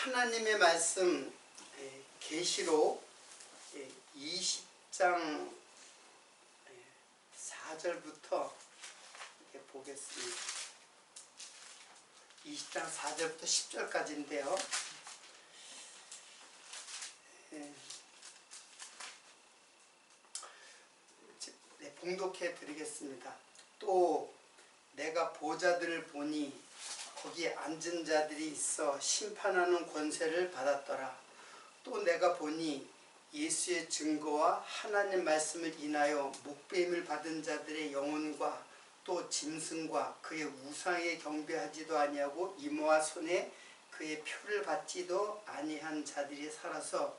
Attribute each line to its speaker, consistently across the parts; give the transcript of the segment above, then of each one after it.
Speaker 1: 하나님의 말씀 계시록 20장 4절부터 보겠습니다. 20장 4절부터 10절까지인데요. 봉독해 드리겠습니다. 또 내가 보좌들을 보니 거기에 앉은 자들이 있어 심판하는 권세를 받았더라. 또 내가 보니 예수의 증거와 하나님 말씀을 인하여 목배임을 받은 자들의 영혼과 또 짐승과 그의 우상에 경배하지도 아니하고 이모와 손에 그의 표를 받지도 아니한 자들이 살아서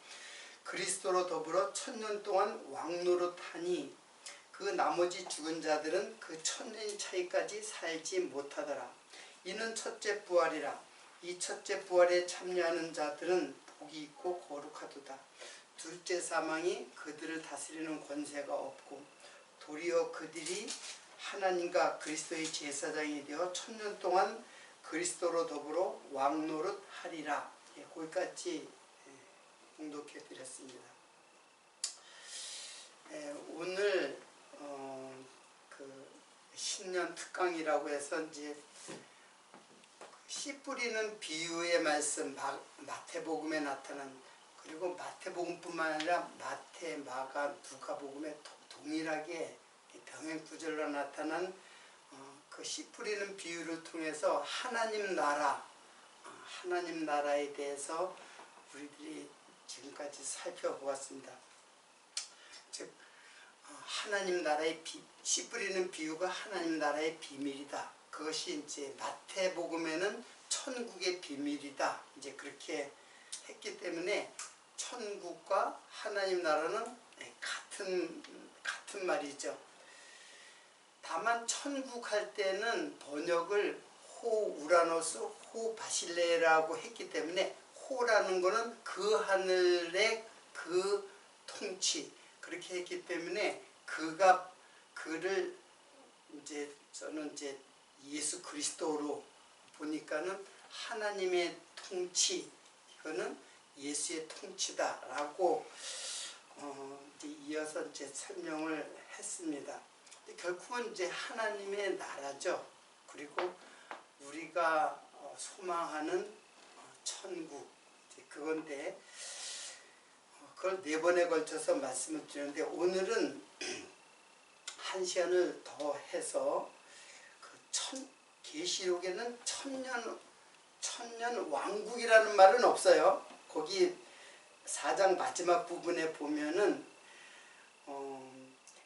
Speaker 1: 그리스도로 더불어 1000년 동안 왕노릇하니 그 나머지 죽은 자들은 그 1000년 차이까지 살지 못하더라. 이는 첫째 부활이라. 이 첫째 부활에 참여하는 자들은 복이 있고 거룩하도다. 둘째 사망이 그들을 다스리는 권세가 없고 도리어 그들이 하나님과 그리스도의 제사장이 되어 1000년 동안 그리스도로 더불어 왕노릇 하리라. 거기까지 봉독해 드렸습니다. 오늘 그 신년 특강이라고 해서 이제 씨 뿌리는 비유의 말씀 마태복음에 나타난, 그리고 마태복음뿐만 아니라 마태, 마가, 누가복음에 동일하게 병행 구절로 나타난 그 씨 뿌리는 비유를 통해서 하나님 나라에 대해서 우리들이 지금까지 살펴보았습니다. 즉 하나님 나라의 씨 뿌리는 비유가 하나님 나라의 비밀이다. 그것이 이제 마태복음에는 천국의 비밀이다. 이제 그렇게 했기 때문에 천국과 하나님 나라는 같은 말이죠. 다만 천국 할 때는 번역을 호 우라노스 호 바실레라고 했기 때문에 호라는 거는 그 하늘의 그 통치, 그렇게 했기 때문에 그를 이제 저는 이제 예수 그리스도로 보니까는 하나님의 통치, 이거는 예수의 통치다라고 이제 이어서 이제 설명을 했습니다. 결국은 이제 하나님의 나라죠. 그리고 우리가 소망하는 천국, 그건데 그걸 4번에 걸쳐서 말씀을 드렸는데 오늘은 한 시간을 더 해서 계시록에는 천년 왕국이라는 말은 없어요. 거기 4장 마지막 부분에 보면은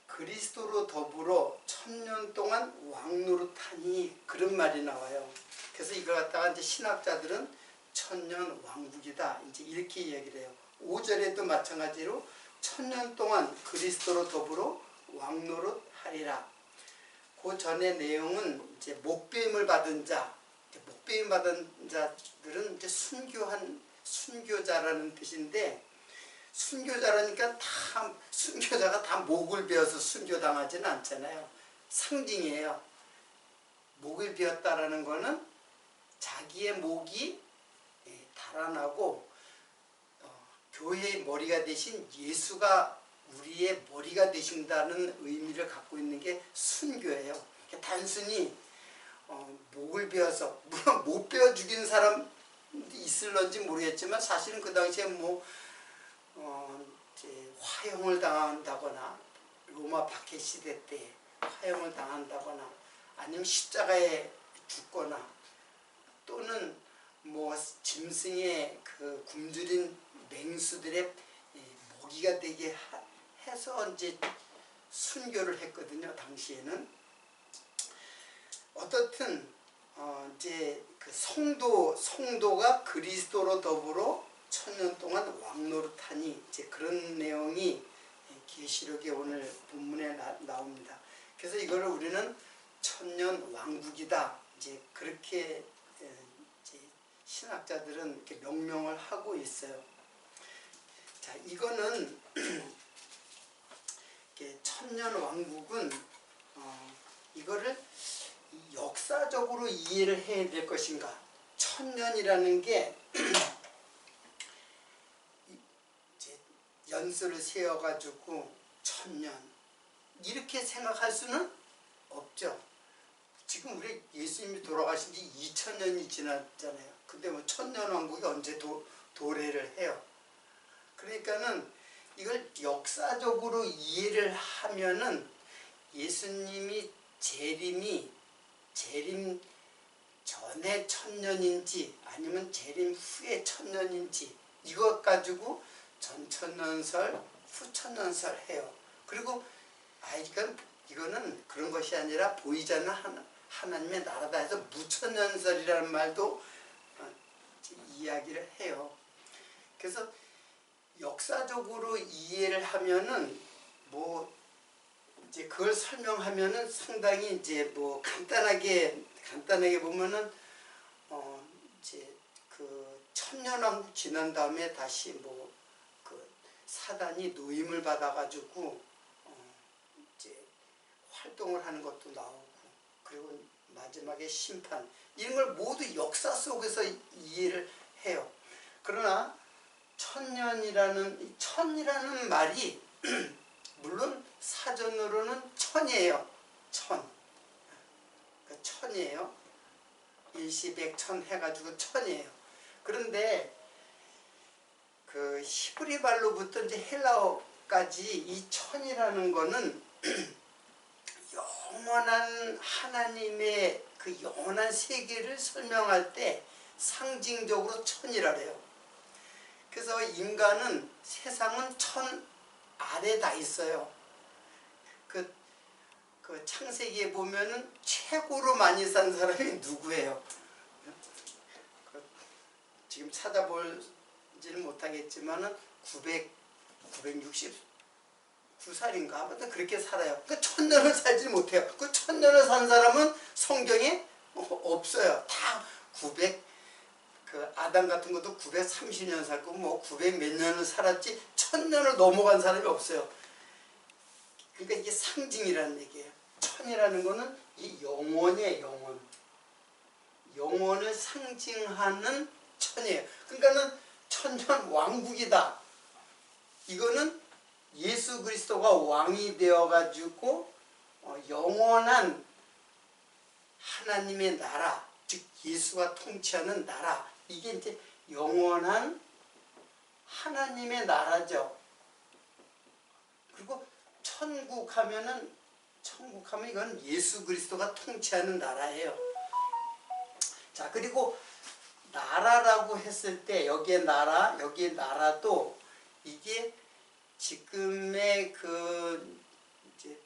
Speaker 1: 그리스도로 더불어 1000년 동안 왕노릇하니 그런 말이 나와요. 그래서 이걸 갖다가 이제 신학자들은 1000년 왕국이다, 이제 이렇게 얘기를 해요. 5절에도 마찬가지로 1000년 동안 그리스도로 더불어 왕노릇하리라. 그 전의 내용은 이제 목배임을 받은 자, 목배임 받은 자들은 이제 순교자라는 뜻인데, 순교자라니까 순교자가 다 목을 베어서 순교당하지는 않잖아요. 상징이에요. 목을 베었다라는 거는 자기의 목이 달아나고 교회의 머리가 되신 예수가 우리의 머리가 되신다는 의미를 갖고 있는 게 순교예요. 단순히 목을 베어서, 물론 못 베어 죽인 사람 있을런지 모르겠지만 사실은 그 당시에 이제 화형을 당한다거나, 로마 박해 시대 때 화형을 당한다거나, 아니면 십자가에 죽거나, 또는 짐승의 그 굶주린 맹수들의 먹이가 되게 해서 이제 순교를 했거든요. 당시에는. 어떻든 이제 그 성도가 그리스도로 더불어 1000년 동안 왕노릇하니, 이제 그런 내용이 계시록의 오늘 본문에 나옵니다. 그래서 이걸 우리는 1000년 왕국이다, 이제 그렇게 이제 신학자들은 이렇게 명명을 하고 있어요. 자, 이거는 1000년 왕국은 이거를 역사적으로 이해를 해야 될 것인가. 1000년이라는 게 연수를 세워가지고 1000년 이렇게 생각할 수는 없죠. 지금 우리 예수님이 돌아가신 지 2000년이 지났잖아요. 근데 뭐 1000년 왕국이 언제 도래를 해요. 그러니까는 이걸 역사적으로 이해를 하면은 예수님이 재림 전에 1000년인지 아니면 재림 후에 1000년인지 이것 가지고 전천년설, 후천년설 해요. 그리고 이거는 그런 것이 아니라 보이지 않는 하나님의 나라다 해서 무천년설이라는 말도 이야기를 해요. 그래서 역사적으로 이해를 하면은 뭐 이제 그걸 설명하면은 상당히 이제 뭐 간단하게 보면은 이제 그 천년왕국 지난 다음에 다시 뭐 그 사단이 노임을 받아가지고 이제 활동을 하는 것도 나오고 그리고 마지막에 심판 이런 걸 모두 역사 속에서 이해를 해요. 그러나 천이라는 말이 물론 사전으로는 천이에요. 그러니까 천이에요. 일시백천 해가지고 천이에요. 그런데 그 히브리 말로부터 이제 헬라어까지 이 천이라는 거는 영원한 하나님의 그 영원한 세계를 설명할 때 상징적으로 천이라 해요. 그래서 인간은 세상은 천 아래 다 있어요. 그 창세기에 보면은 최고로 많이 산 사람이 누구예요? 지금 찾아볼지는 못하겠지만은 969살인가 아무튼 그렇게 살아요. 그 1000년을 살지 못해요. 그 1000년을 산 사람은 성경에 없어요. 다 900 그 아담 같은 것도 930년 살고 뭐 900 몇 년을 살았지 1000년을 넘어간 사람이 없어요. 그러니까 이게 상징이라는 얘기예요. 천이라는 거는 이 영원이에요. 영원을 상징하는 천이에요. 그러니까는 천년 왕국이다. 이거는 예수 그리스도가 왕이 되어가지고 영원한 하나님의 나라, 즉 예수가 통치하는 나라, 이게 이제 영원한 하나님의 나라죠. 그리고 천국 하면 이건 예수 그리스도가 통치하는 나라예요. 자, 그리고 나라라고 했을 때 여기에 나라도 이게 지금의 이제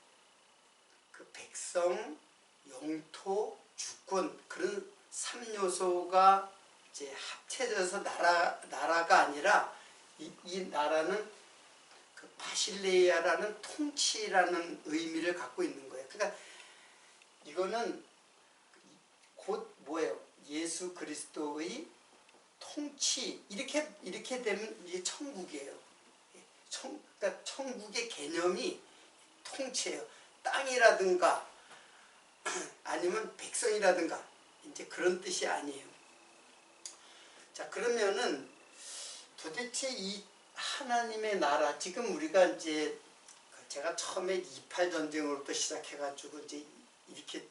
Speaker 1: 그 백성, 영토, 주권 그런 3요소가 이제 합쳐져서 나라가 아니라 이 나라는 그 바실레이아라는 통치라는 의미를 갖고 있는 거예요. 그러니까 이거는 곧 뭐예요? 예수 그리스도의 통치 이렇게 되면 이게 천국이에요. 그러니까 천국의 개념이 통치예요. 땅이라든가 아니면 백성이라든가 이제 그런 뜻이 아니에요. 자, 그러면은 도대체 이 하나님의 나라, 지금 우리가 이제 제가 처음에 28 전쟁으로부터 시작해가지고 이제 이렇게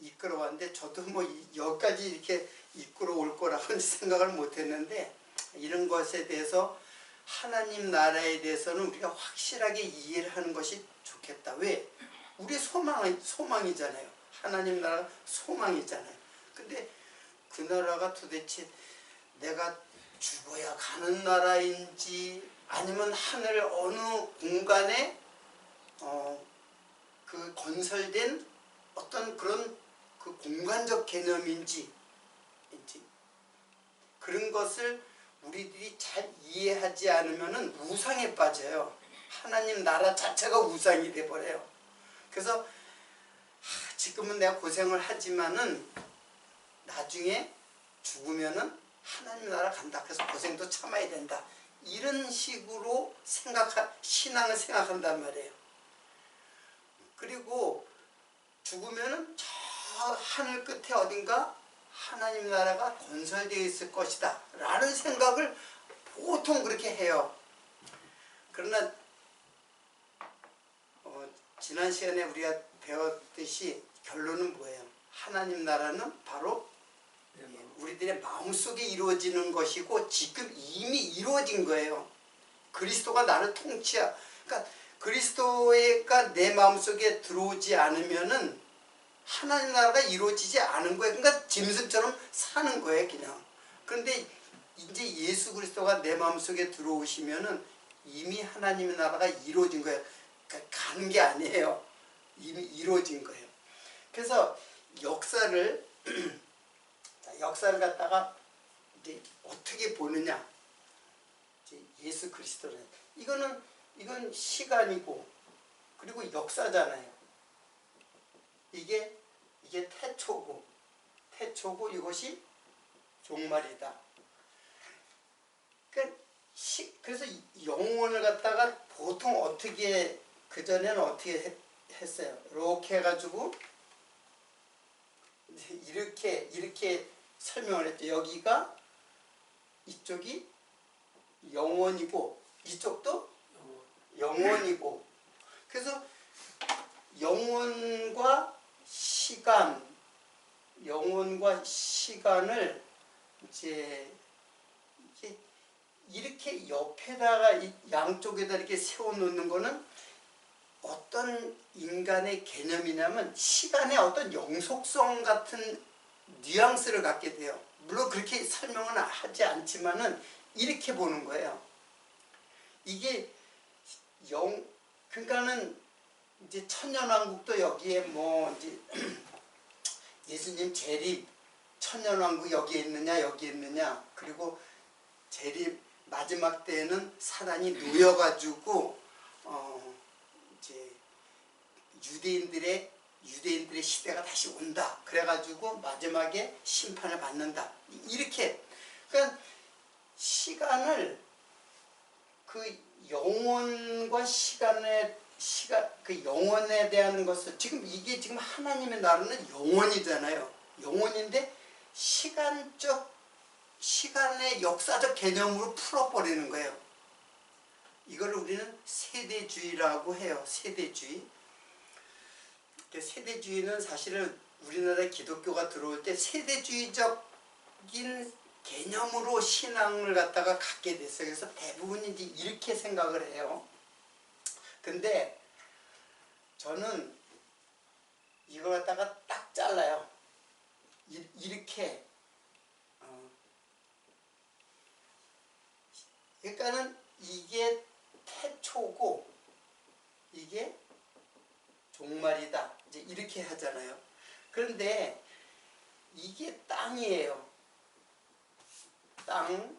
Speaker 1: 이끌어왔는데 저도 뭐 여기까지 이렇게 이끌어올 거라고는 생각을 못했는데 이런 것에 대해서 하나님 나라에 대해서는 우리가 확실하게 이해를 하는 것이 좋겠다. 왜? 우리 소망이잖아요. 하나님 나라 소망이잖아요. 근데 그 나라가 도대체 내가 죽어야 가는 나라인지 아니면 하늘 어느 공간에 그 건설된 어떤 그런 그 공간적 개념인지 그런 것을 우리들이 잘 이해하지 않으면은 우상에 빠져요. 하나님 나라 자체가 우상이 돼버려요. 그래서 지금은 내가 고생을 하지만은 나중에 죽으면은 하나님 나라 간다. 그래서 고생도 참아야 된다. 이런 식으로 신앙을 생각한단 말이에요. 그리고 죽으면은 저 하늘 끝에 어딘가 하나님 나라가 건설되어 있을 것이다 라는 생각을 보통 그렇게 해요. 그러나 지난 시간에 우리가 배웠듯이 결론은 뭐예요? 하나님 나라는 바로 우리들의 마음속에 이루어지는 것이고 지금 이미 이루어진 거예요. 그리스도가 나를 통치하. 그러니까 그리스도가 내 마음속에 들어오지 않으면은 하나님 나라가 이루어지지 않은 거예요. 그러니까 짐승처럼 사는 거예요, 그냥. 그런데 이제 예수 그리스도가 내 마음속에 들어오시면은 이미 하나님의 나라가 이루어진 거예요. 그러니까 가는 게 아니에요. 이미 이루어진 거예요. 그래서 역사를 역사를 갖다가 이제 어떻게 보느냐? 이제 예수 그리스도는 이건 시간이고 그리고 역사잖아요. 이게 태초고 이것이 종말이다. 그래서 영혼을 갖다가 보통 어떻게 그전에는 어떻게 했어요? 이렇게 해가지고 이렇게 설명을 했죠. 여기가 이쪽이 영혼이고 이쪽도 영혼이고 그래서 영혼과 시간을 이제 이렇게 옆에다가 양쪽에다 이렇게 세워놓는 거는 어떤 인간의 개념이냐면 시간의 어떤 영속성 같은 뉘앙스를 갖게 돼요. 물론 그렇게 설명은 하지 않지만은 이렇게 보는 거예요. 이게 그러니까는 이제 천년왕국도 여기에 뭐 이제 예수님 재림 천년왕국 여기에 있느냐 그리고 재림 마지막 때에는 사단이 놓여가지고 이제 유대인들의 시대가 다시 온다. 그래가지고 마지막에 심판을 받는다. 이렇게 그러니까 시간을 그 영혼과 그 영혼에 대한 것을 이게 지금 하나님의 나라는 영혼이잖아요. 영혼인데 시간의 역사적 개념으로 풀어버리는 거예요. 이걸 우리는 세대주의라고 해요. 세대주의. 세대주의는 사실은 우리나라에 기독교가 들어올 때 세대주의적인 개념으로 신앙을 갖다가 갖게 됐어요. 그래서 대부분이 이제 이렇게 생각을 해요. 근데 저는 이걸 갖다가 딱 잘라요. 이렇게. 그러니까는 이게 태초고 이게 종말이다. 이제 이렇게 하잖아요. 그런데 이게 땅이에요. 땅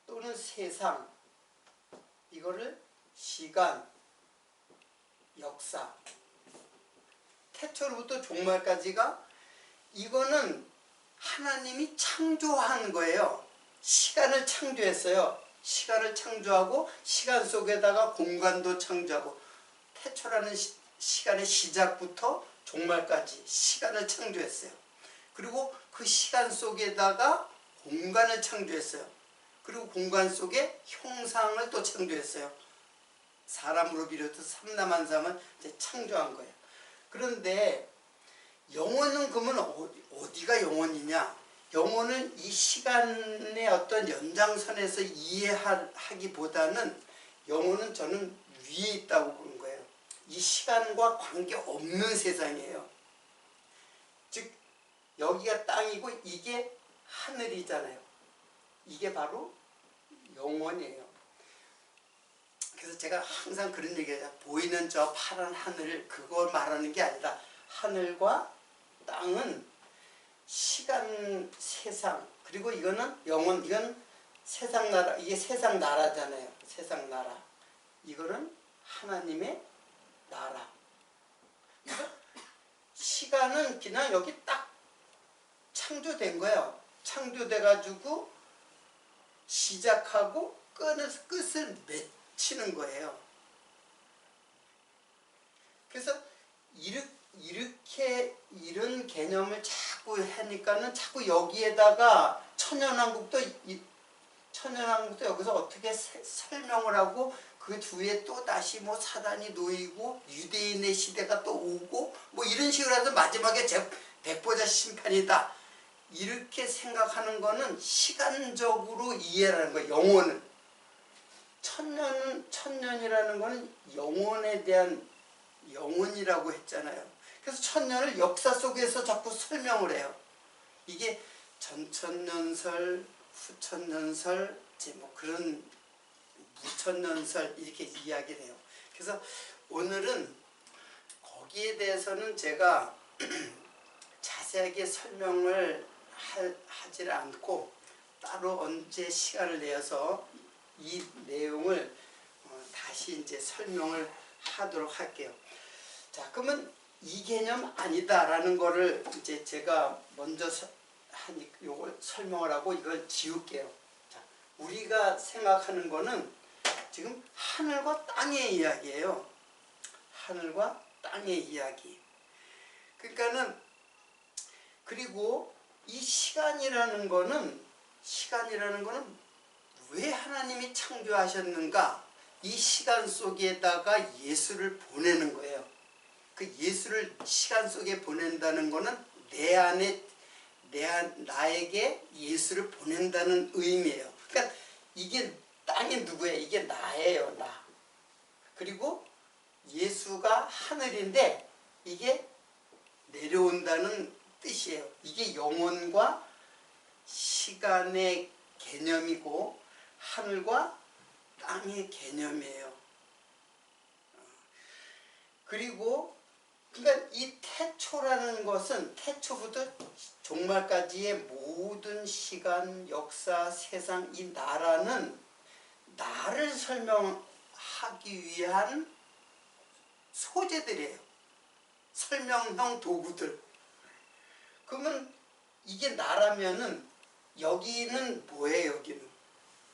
Speaker 1: 또는 세상 이거를 시간, 역사 태초로부터 종말까지가 이거는 하나님이 창조한 거예요. 시간을 창조했어요. 시간을 창조하고 시간 속에다가 공간도 창조하고 태초라는 시간의 시작부터 종말까지 시간을 창조했어요. 그리고 그 시간 속에다가 공간을 창조했어요. 그리고 공간 속에 형상을 또 창조했어요. 사람으로 비롯해서 삼남한삼을 이제 창조한 거예요. 그런데 영혼은 그러면 어디가 영혼이냐? 영혼은 이 시간의 어떤 연장선에서 이해하기보다는 영혼은 저는 위에 있다고 보는 거예요. 이 시간과 관계없는 세상이에요. 즉 여기가 땅이고 이게 하늘이잖아요. 이게 바로 영혼이에요. 그래서 제가 항상 그런 얘기해요. 보이는 저 파란 하늘 그걸 말하는 게 아니라 하늘과 땅은 시간, 세상 그리고 이거는 영혼, 이건 세상 나라, 이게 세상 나라잖아요. 세상 나라. 이거는 하나님의 나라. 그러니까 시간은 그냥 여기 딱 창조된 거예요. 창조돼가지고 시작하고 끝을 맺히는 거예요. 그래서 이렇게 이런 개념을 자꾸 하니까는 자꾸 여기에다가 천년왕국도 여기서 어떻게 설명을 하고 그 뒤에 또 다시 뭐 사단이 놓이고 유대인의 시대가 또 오고 뭐 이런 식으로 해서 마지막에 백보자 심판이다. 이렇게 생각하는 거는 시간적으로 이해하는 거예요. 영혼은. 천년이라는 거는 영혼에 대한 영혼이라고 했잖아요. 그래서 천년을 역사 속에서 자꾸 설명을 해요. 이게 전천년설, 후천년설, 이제 뭐 그런 무천년설 이렇게 이야기를 해요. 그래서 오늘은 거기에 대해서는 제가 자세하게 설명을 하지 않고 따로 언제 시간을 내어서 이 내용을 다시 이제 설명을 하도록 할게요. 자, 그러면 이 개념 아니다라는 거를 이제 제가 먼저 요걸 설명을 하고 이걸 지울게요. 자, 우리가 생각하는 거는 지금 하늘과 땅의 이야기예요. 하늘과 땅의 이야기. 그러니까는 그리고 이 시간이라는 거는 왜 하나님이 창조하셨는가? 이 시간 속에다가 예수를 보내는 거예요. 그 예수를 시간 속에 보낸다는 거는 나에게 예수를 보낸다는 의미예요. 그러니까 이게 땅이 누구예요? 이게 나예요, 나. 그리고 예수가 하늘인데 이게 내려온다는 뜻이에요. 이게 영혼과 시간의 개념이고 하늘과 땅의 개념이에요. 그리고 그러니까 이 태초라는 것은 태초부터 종말까지의 모든 시간, 역사, 세상, 이 나라는 나를 설명하기 위한 소재들이에요. 설명형 도구들. 그러면 이게 나라면은 여기는 뭐예요? 여기는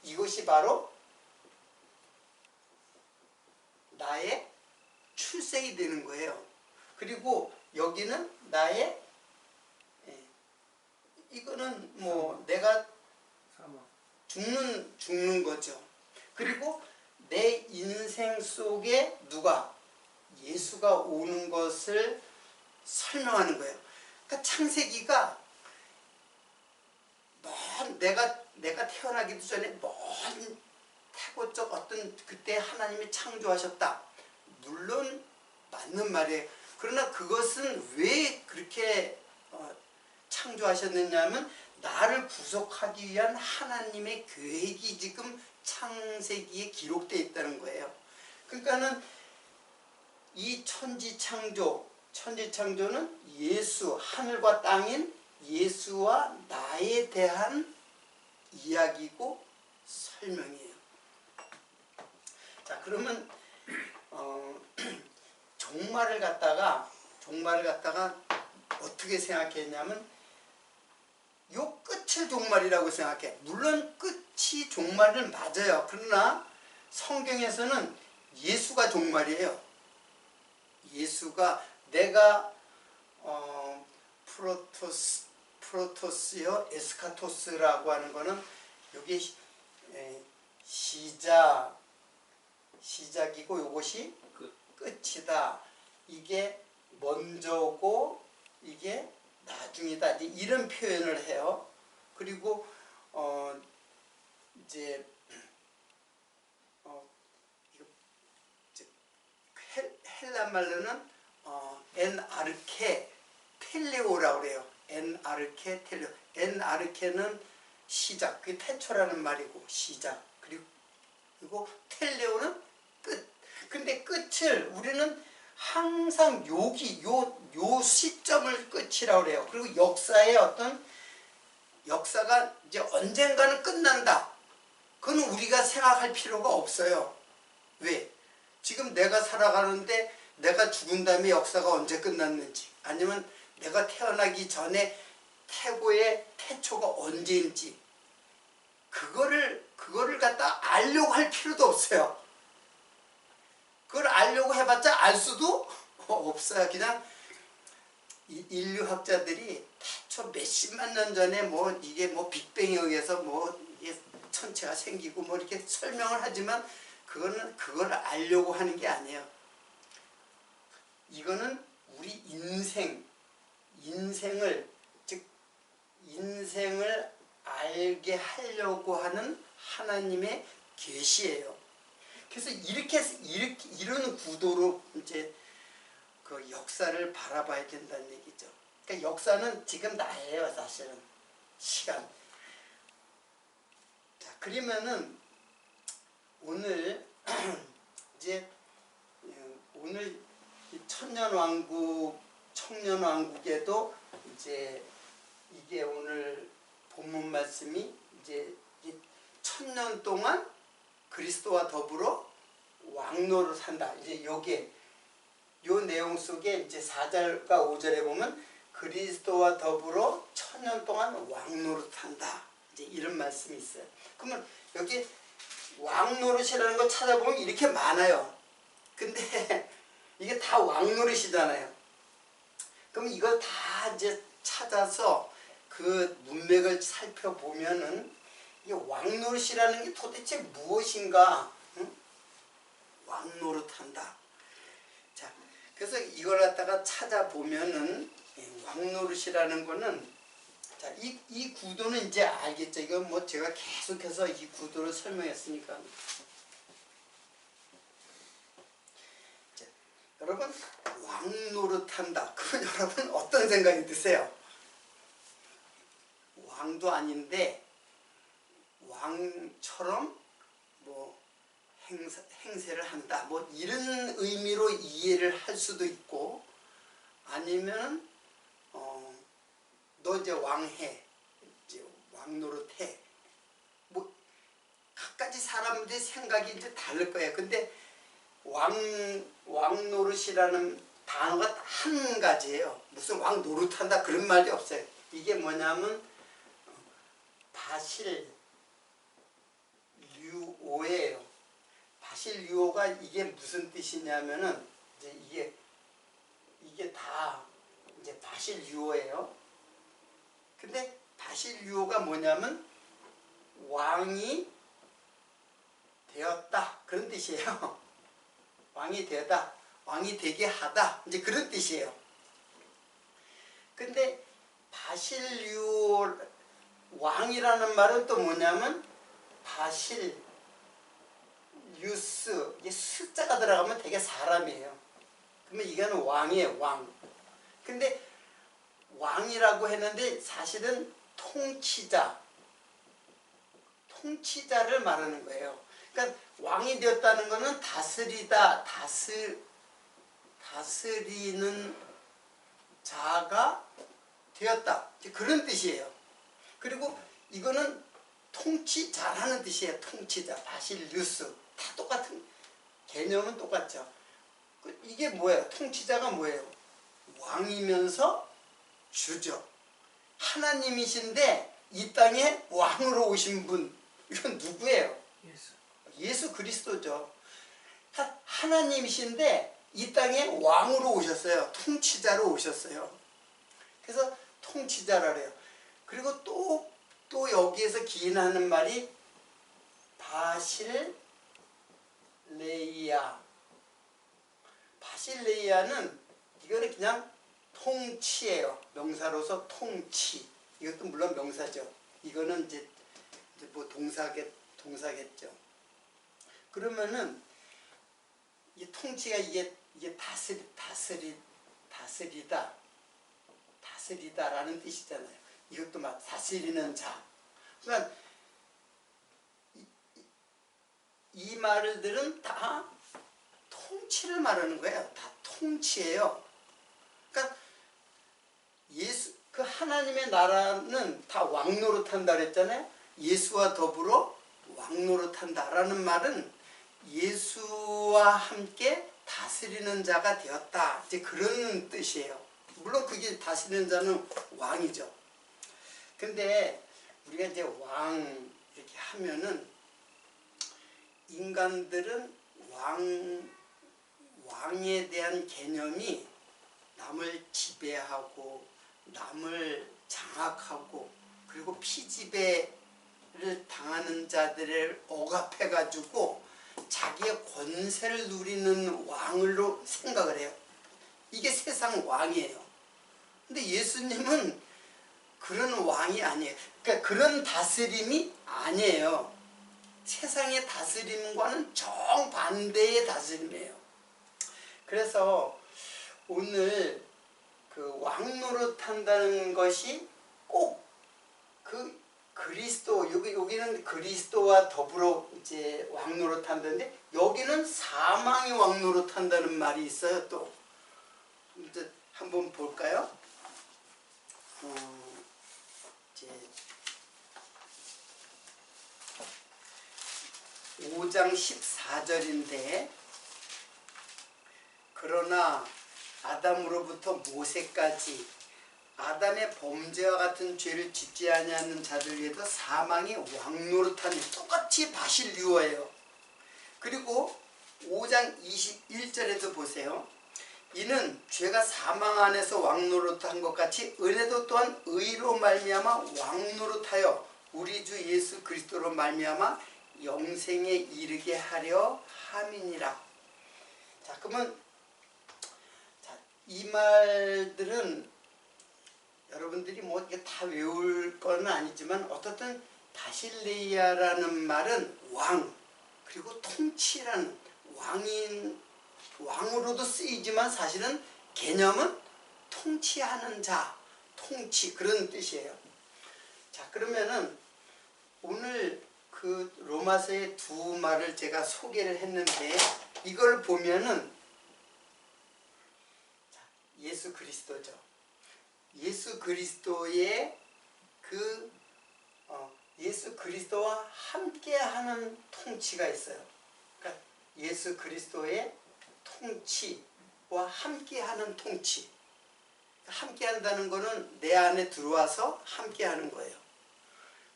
Speaker 1: 이것이 바로 나의 출생이 되는 거예요. 그리고 여기는 나의 이거는 뭐 내가 죽는 거죠. 그리고 내 인생 속에 누가 예수가 오는 것을 설명하는 거예요. 그러니까 창세기가 내가 태어나기도 전에 먼 태고적 어떤 그때 하나님이 창조하셨다. 물론 맞는 말이에요. 그러나 그것은 왜 그렇게 창조하셨느냐면 나를 구속하기 위한 하나님의 계획이 지금 창세기에 기록되어 있다는 거예요. 그러니까는 이 천지창조는 예수, 하늘과 땅인 예수와 나에 대한 이야기고 설명이에요. 자, 그러면 종말을 갖다가 어떻게 생각했냐면 요 끝을 종말이라고 생각해. 물론 끝이 종말은 맞아요. 그러나 성경에서는 예수가 종말이에요. 예수가 내가 프로토스요 에스카토스라고 하는 거는 여기 시작이고 이것이 끝이다. 이게 먼저고 이게 나중이다. 이런 표현을 해요. 그리고 이제 헬라 말로는 엔아르케 텔레오라고 그래요. 엔아르케 텔레오. 엔아르케는 시작. 그게 태초라는 말이고 시작. 그리고 텔레오는 끝. 근데 끝을 우리는 항상 요 시점을 끝이라고 그래요. 그리고 역사가 이제 언젠가는 끝난다. 그건 우리가 생각할 필요가 없어요. 왜? 지금 내가 살아가는데 내가 죽은 다음에 역사가 언제 끝났는지, 아니면 내가 태어나기 전에 태고의 태초가 언제인지, 그거를 갖다 알려고 할 필요도 없어요. 그걸 알려고 해봤자 알 수도 없어요. 그냥 인류학자들이 태초 몇십만 년 전에 이게 빅뱅에 의해서 이게 천체가 생기고 이렇게 설명을 하지만 그걸 알려고 하는 게 아니에요. 이거는 우리 인생을 알게 하려고 하는 하나님의 계시예요. 그래서 이런 구도로 이제 그 역사를 바라봐야 된다는 얘기죠. 그러니까 역사는 지금 나예요, 사실은. 시간. 자, 그러면은 오늘 이제 오늘 청년왕국에도 이제 이게 오늘 본문 말씀이 이제 1000년 동안 그리스도와 더불어 왕노를 산다. 이제 요게 요 내용 속에 이제 4절과 5절에 보면 그리스도와 더불어 1000년 동안 왕노릇한다. 이제 이런 말씀이 있어요. 그러면 여기 왕노릇이라는 거 찾아보면 이렇게 많아요. 근데 이게 다 왕노릇이잖아요. 그럼 이거 다 이제 찾아서 그 문맥을 살펴보면은 이 왕노릇이라는 게 도대체 무엇인가? 응? 왕노릇한다. 자, 그래서 이걸 갖다가 찾아보면은 왕노릇이라는 거는 자, 이 구도는 이제 알겠죠. 이건 뭐 제가 계속해서 이 구도를 설명했으니까. 자, 여러분 왕노릇한다. 그럼 여러분 어떤 생각이 드세요? 왕도 아닌데 왕처럼 뭐 행세를 한다. 뭐 이런 의미로 이해를 할 수도 있고 아니면 너 이제 왕해, 이제 왕노릇해. 뭐 각가지 사람들의 생각이 이제 다를 거예요. 근데 왕노릇이라는 단어가 한 가지예요. 무슨 왕노릇한다 그런 말이 없어요. 이게 뭐냐면 바실류오예요. 바실류오가 이게 무슨 뜻이냐면은 이제 이게 다 이제 바실류오예요. 근데 바실류오가 뭐냐면 왕이 되었다 그런 뜻이에요. 왕이 되었다, 왕이 되게 하다 이제 그런 뜻이에요. 근데 바실류오 왕이라는 말은 또 뭐냐면 바실 유스 이게 숫자가 들어가면 되게 사람이에요. 그러면 이거는 왕이에요. 왕. 근데 왕이라고 했는데 사실은 통치자를 말하는 거예요. 그러니까 왕이 되었다는 것은 다스리다, 다스리는 자가 되었다. 그런 뜻이에요. 그리고 이거는 통치 잘하는 뜻이에요. 통치자, 바실류스. 다 똑같은 개념은 똑같죠. 이게 뭐예요? 통치자가 뭐예요? 왕이면서 주죠. 하나님이신데 이 땅에 왕으로 오신 분. 이건 누구예요? 예수 그리스도죠. 하나님이신데 이 땅에 왕으로 오셨어요. 통치자로 오셨어요. 그래서 통치자라 그래요. 그리고 또 여기에서 기인하는 말이 바실레이아. 바실레이아는 이거는 그냥 통치예요. 명사로서 통치. 이것도 물론 명사죠. 이거는 이제 뭐 동사겠죠. 그러면은 이 통치가 이게 다스리다라는 뜻이잖아요. 이것도 막 다스리는 자. 그러니까 이 말들은 다 통치를 말하는 거예요. 다 통치예요. 그러니까 그 하나님의 나라는 다 왕노릇한다 그랬잖아요. 예수와 더불어 왕노릇한다라는 말은 예수와 함께 다스리는 자가 되었다. 이제 그런 뜻이에요. 물론 그게 다스리는 자는 왕이죠. 근데 우리가 이제 왕 이렇게 하면은 인간들은 왕에 대한 개념이 남을 지배하고 남을 장악하고 그리고 피지배를 당하는 자들을 억압해 가지고 자기의 권세를 누리는 왕으로 생각을 해요. 이게 세상 왕이에요. 근데 예수님은 그런 왕이 아니에요. 그러니까 그런 다스림이 아니에요. 세상의 다스림과는 정반대의 다스림이에요. 그래서 오늘 그 왕노릇 한다는 것이 꼭 그 그리스도, 여기는 그리스도와 더불어 이제 왕노릇 한다는데, 여기는 사망이 왕노릇 한다는 말이 있어요. 또 이제 한번 볼까요? 이제 5장 14절인데, 그러나 아담으로부터 모세까지 아담의 범죄와 같은 죄를 짓지 아니하는 자들 위에도 사망이 왕노릇하니, 똑같이 바실류어예요. 그리고 5장 21절에도 보세요. 이는 죄가 사망 안에서 왕노릇한 것 같이 은혜도 또한 의로 말미암아 왕노릇하여 우리 주 예수 그리스도로 말미암아 영생에 이르게 하려 함이니라. 자, 그러면 이 말들은 여러분들이 뭐 이게 다 외울 건 아니지만, 어떻든 바실레이아라는 말은 왕, 그리고 통치라는, 왕으로도 쓰이지만 사실은 개념은 통치하는 자, 통치, 그런 뜻이에요. 자, 그러면은 오늘 그 로마서의 두 말을 제가 소개를 했는데, 이걸 보면은 예수 그리스도죠. 예수 그리스도의 예수 그리스도와 함께하는 통치가 있어요. 그러니까 예수 그리스도의 통치와 함께하는 통치. 함께한다는 거는 내 안에 들어와서 함께하는 거예요.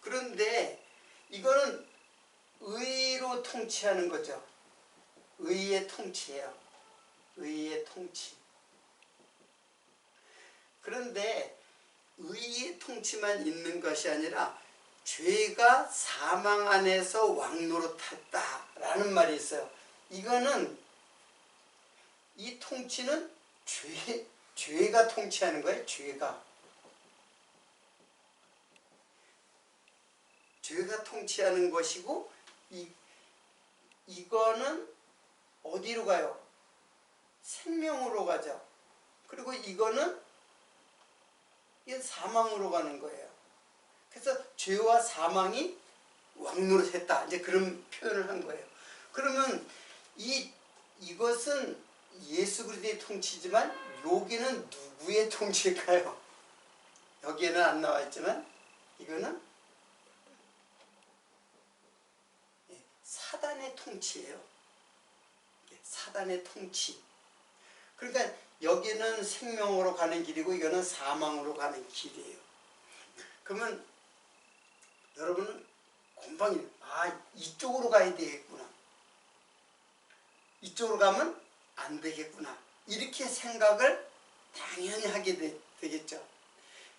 Speaker 1: 그런데 이거는 의로 통치하는 거죠. 의의 통치예요. 의의 통치. 그런데 의의 통치만 있는 것이 아니라 죄가 사망 안에서 왕노릇했다라는 말이 있어요. 이거는, 이 통치는 죄가 통치하는 거예요. 죄가 통치하는 것이고, 이거는 어디로 가요? 생명으로 가죠. 그리고 이거는 사망으로 가는 거예요. 그래서 죄와 사망이 왕노릇했다, 이제 그런 표현을 한 거예요. 그러면 이것은 예수 그리스도의 통치지만, 여기는 누구의 통치일까요? 여기에는 안 나와 있지만 이거는 사단의 통치예요. 사단의 통치. 그러니까 여기는 생명으로 가는 길이고, 이거는 사망으로 가는 길이에요. 그러면 여러분은 곰방이, 이쪽으로 가야 되겠구나, 이쪽으로 가면 안 되겠구나, 이렇게 생각을 당연히 하게 되겠죠.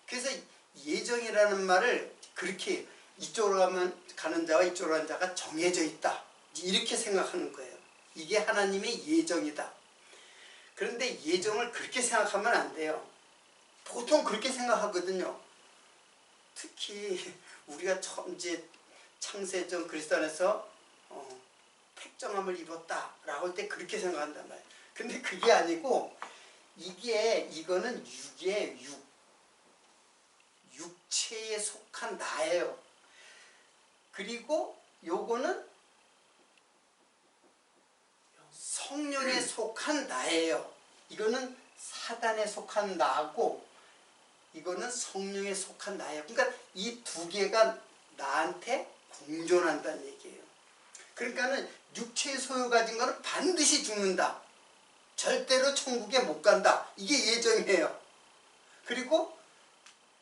Speaker 1: 그래서 예정이라는 말을 그렇게, 이쪽으로 가는 자와 이쪽으로 가는 자가 정해져 있다, 이렇게 생각하는 거예요. 이게 하나님의 예정이다. 그런데 예정을 그렇게 생각하면 안 돼요. 보통 그렇게 생각하거든요. 특히 우리가 처음 이제 창세전 그리스도 안에서 택정함을 입었다라고 할 때 그렇게 생각한단 말이에요. 근데 그게 아니고, 이거는 육체에 속한 나예요. 그리고 요거는 성령에 속한 나예요. 이거는 사단에 속한 나고, 이거는 성령에 속한 나예요. 그러니까 이 두 개가 나한테 공존한다는 얘기예요. 그러니까는 육체의 소유 가진 거는 반드시 죽는다, 절대로 천국에 못 간다, 이게 예정이에요. 그리고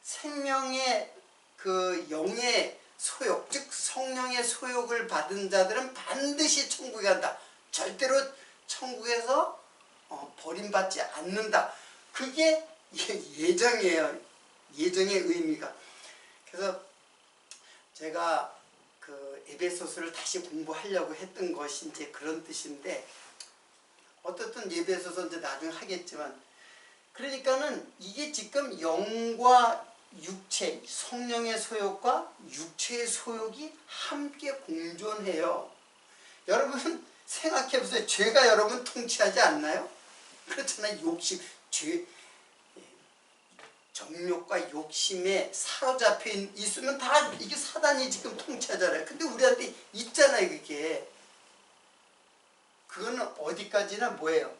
Speaker 1: 생명의 그 영의 소욕, 즉 성령의 소욕을 받은 자들은 반드시 천국에 간다, 절대로 천국에서 버림받지 않는다. 그게 예정이에요. 예정의 의미가. 그래서 제가 그 그 에베소서를 다시 공부하려고 했던 것이 이제 그런 뜻인데, 어떻든 에베소서 이제 나중에 하겠지만, 그러니까는 이게 지금 영과 육체, 성령의 소욕과 육체의 소욕이 함께 공존해요. 여러분 생각해보세요. 죄가 여러분 통치하지 않나요? 그렇잖아요. 욕심, 죄, 정욕과 욕심에 사로잡혀 있으면 다 이게 사단이 지금 통치하잖아요. 근데 우리한테 있잖아요, 그게. 그거는 어디까지나 뭐예요?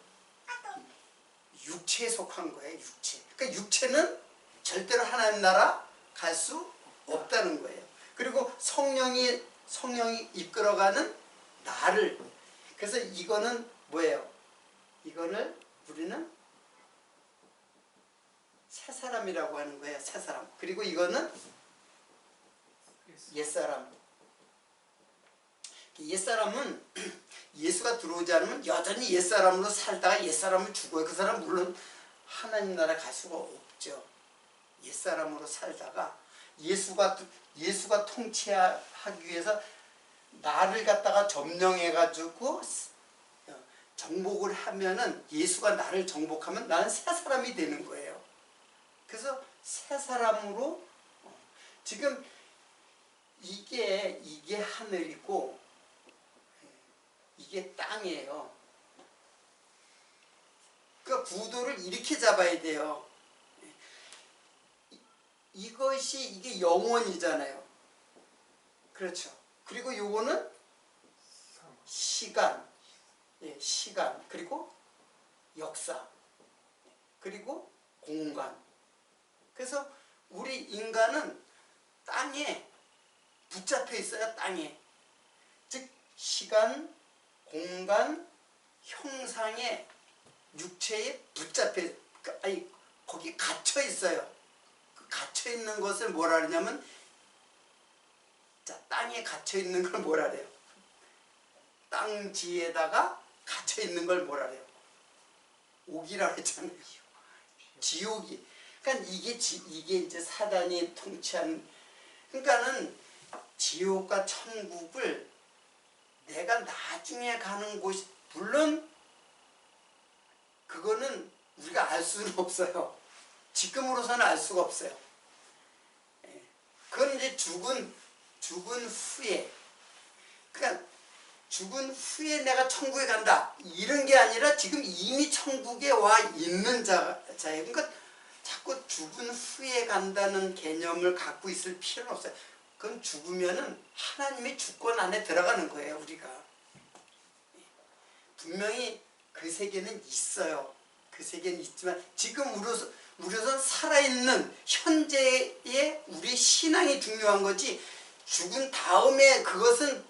Speaker 1: 육체에 속한 거예요, 육체. 그러니까 육체는 절대로 하나님 나라 갈 수 없다는 거예요. 그리고 성령이 이끌어가는 나를. 그래서 이거는 뭐예요? 이거를 우리는 새 사람이라고 하는 거예요, 새 사람. 그리고 이거는 옛사람. 옛사람은 예수가 들어오지 않으면 여전히 옛사람으로 살다가 옛사람을 죽어요. 그 사람 물론 하나님 나라 갈 수가 없죠. 옛사람으로 살다가 예수가 통치하기 위해서 나를 갖다가 점령해가지고 정복을 하면은, 예수가 나를 정복하면 나는 새 사람이 되는 거예요. 그래서 새 사람으로 지금 이게 하늘이고 이게 땅이에요. 그 구도를 이렇게 잡아야 돼요. 이게 영원이잖아요. 그렇죠. 그리고 요거는 시간, 시간, 그리고 역사, 그리고 공간. 그래서 우리 인간은 땅에 붙잡혀 있어요. 땅에. 즉 시간, 공간, 형상의 육체에 붙잡혀, 아니 거기 갇혀 있어요. 그 갇혀 있는 것을 뭐라 그러냐면, 자, 땅에 갇혀 있는 걸 뭐라 그래요? 땅지에다가 갇혀 있는 걸 뭐라 그래요? 옥이라고 했잖아요. 지옥이. 그러니까 이게 이제 사단이 통치한. 그러니까는 지옥과 천국을 내가 나중에 가는 곳이, 물론 그거는 우리가 알 수는 없어요. 지금으로서는 알 수가 없어요. 그건 이제 죽은 후에, 그러니까 죽은 후에 내가 천국에 간다 이런 게 아니라 지금 이미 천국에 와 있는 자예요. 그러니까 자꾸 죽은 후에 간다는 개념을 갖고 있을 필요는 없어요. 그건 죽으면은 하나님의 주권 안에 들어가는 거예요, 우리가. 분명히 그 세계는 있어요. 그 세계는 있지만 지금 우리로서 살아있는 현재의 우리 신앙이 중요한 거지, 죽은 다음에 그것은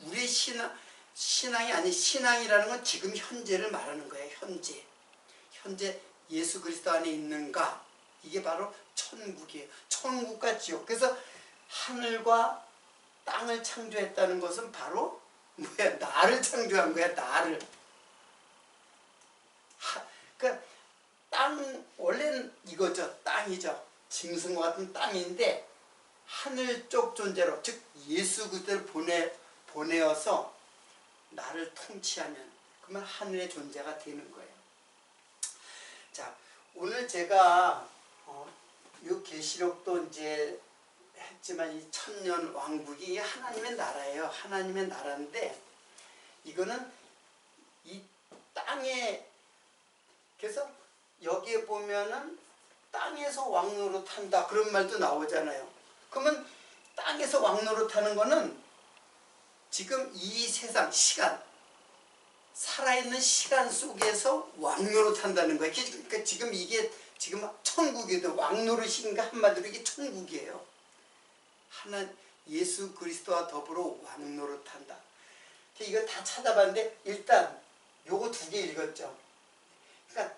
Speaker 1: 우리 신앙이 아니, 신앙이라는 건 지금 현재를 말하는 거예요. 현재 예수 그리스도 안에 있는가, 이게 바로 천국이에요. 천국과 지옥. 그래서 하늘과 땅을 창조했다는 것은 바로 뭐야? 나를 창조한 거야, 나를. 그러니까 원래는 이거죠, 땅이죠. 짐승과 같은 땅인데 하늘 쪽 존재로, 즉 예수 그리스도를 보내어서 나를 통치하면, 그러면 하늘의 존재가 되는 거예요. 자, 오늘 제가 이 계시록도 이제 했지만, 이 천년 왕국이 하나님의 나라예요. 하나님의 나라인데 이거는 이 땅에, 그래서 여기에 보면은 땅에서 왕노릇한다 그런 말도 나오잖아요. 그러면 땅에서 왕노릇하는 거는 지금 이 세상, 시간, 살아있는 시간 속에서 왕노릇한다는 거예요. 그러니까 지금 이게 지금 천국이도 왕노릇인가, 한마디로 이게 천국이에요. 예수 그리스도와 더불어 왕노릇한다. 이거 다 찾아봤는데 일단 요거 두 개 읽었죠. 그러니까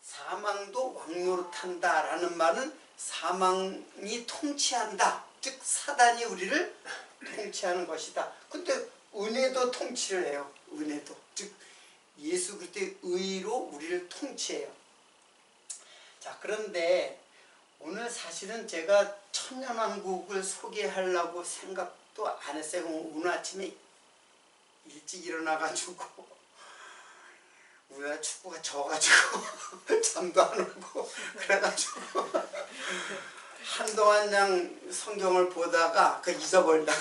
Speaker 1: 사망도 왕노릇한다라는 말은 사망이 통치한다. 즉 사단이 우리를 통치하는 것이다. 근데 은혜도 통치를 해요. 은혜도. 즉 예수 그리스도의 의로 우리를 통치해요. 자, 그런데 오늘 사실은 제가 천년왕국을 소개하려고 또 안 했어요. 오늘 아침에 일찍 일어나가지고 우리가 축구가 져가지고 잠도 안 오고 그래가지고 한동안 그냥 성경을 보다가 그 잊어버린다고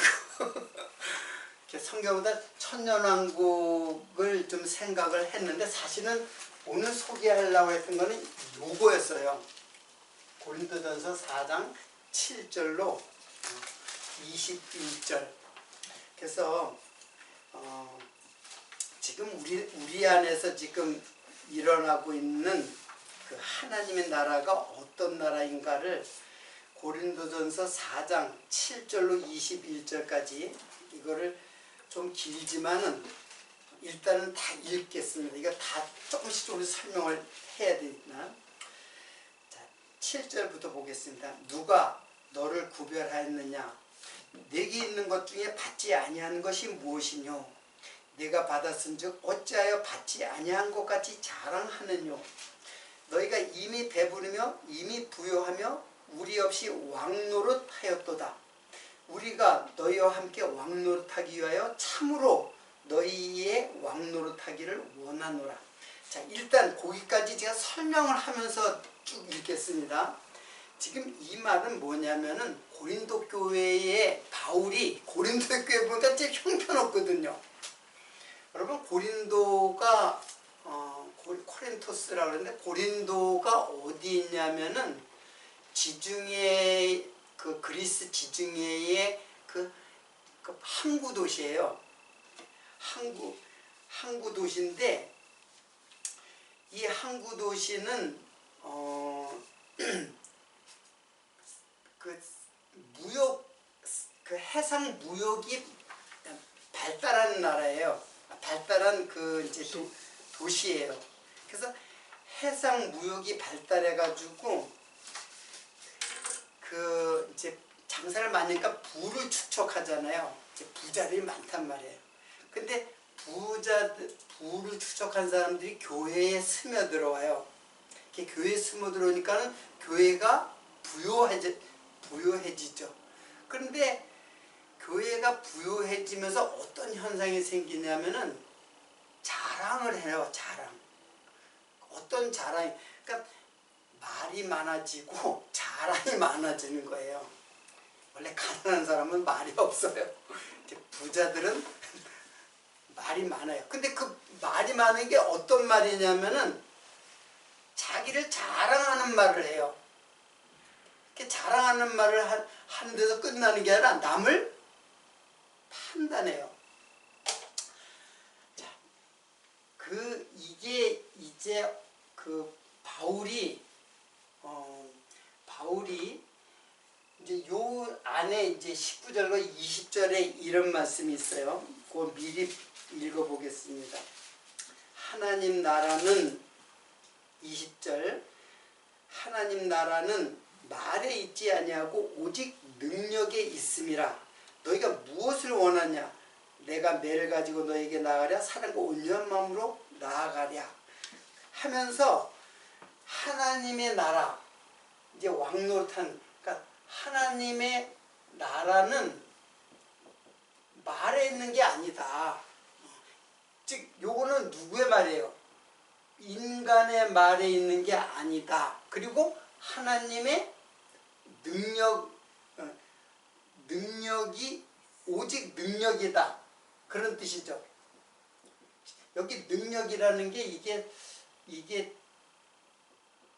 Speaker 1: 성경보다 천년왕국을 좀 생각을 했는데 사실은 오늘 소개하려고 했던 거는 요거였어요. 고린도전서 4장 7절로 21절. 그래서 지금 우리 안에서 지금 일어나고 있는 그 하나님의 나라가 어떤 나라인가를 고린도전서 4장 7절로 21절까지 이거를 좀 길지만은 일단은 다 읽겠습니다. 이거 다 조금씩 설명을 해야 되나? 자, 7절부터 보겠습니다. 누가 너를 구별하였느냐? 내게 있는 것 중에 받지 아니한 것이 무엇이뇨? 내가 받았은즉 어찌하여 받지 아니한 것 같이 자랑하느뇨? 너희가 이미 배부르며 이미 부요하며 우리 없이 왕노릇하였도다. 우리가 너희와 함께 왕노릇하기 위하여 참으로 너희의 왕노릇하기를 원하노라. 자, 일단 거기까지 제가 설명을 하면서 쭉 읽겠습니다. 지금 이 말은 뭐냐면은 고린도 교회의 바울이 고린도 교회 보니까 제일 형편없거든요. 여러분 고린도가 코린토스라고 그러는데 고린도가 어디 있냐면은 지중해 그 그리스 지중해의 그 항구 도시예요. 항구 도시인데 이 항구 도시는 그 해상 무역이 발달한 나라예요. 발달한 그 이제 도시예요. 그래서 해상 무역이 발달해 가지고 그 이제 장사를 많이 하니까 부를 축적하잖아요. 이제 부자들이 많단 말이에요. 근데 부를 축적한 사람들이 교회에 스며들어와요. 교회에 스며들어오니까는 교회가 부요해지죠. 그런데 교회가 부요해지면서 어떤 현상이 생기냐면은 자랑을 해요. 자랑. 어떤 자랑이, 그러니까 말이 많아지고 자랑이 많아지는 거예요. 원래 가난한 사람은 말이 없어요. 부자들은 말이 많아요. 근데 그 말이 많은 게 어떤 말이냐면은 자기를 자랑하는 말을 해요. 이렇게 자랑하는 말을 하는 데서 끝나는 게 아니라 남을 판단해요. 자, 이게 이제 그 바울이 이제 요 안에 이제 19절과 20절에 이런 말씀이 있어요. 그거 미리 읽어보겠습니다. 하나님 나라는 20절 하나님 나라는 말에 있지 아니하고 오직 능력에 있음이라. 너희가 무엇을 원하냐? 내가 매를 가지고 너에게 나아가랴 사랑과 온유한 마음으로 나아가랴 하면서 하나님의 나라 이제 왕노릇한 그러니까 하나님의 나라는 말에 있는 게 아니다. 즉 요거는 누구의 말이에요? 인간의 말에 있는 게 아니다. 그리고 하나님의 능력이 오직 능력이다. 그런 뜻이죠. 여기 능력이라는 게 이게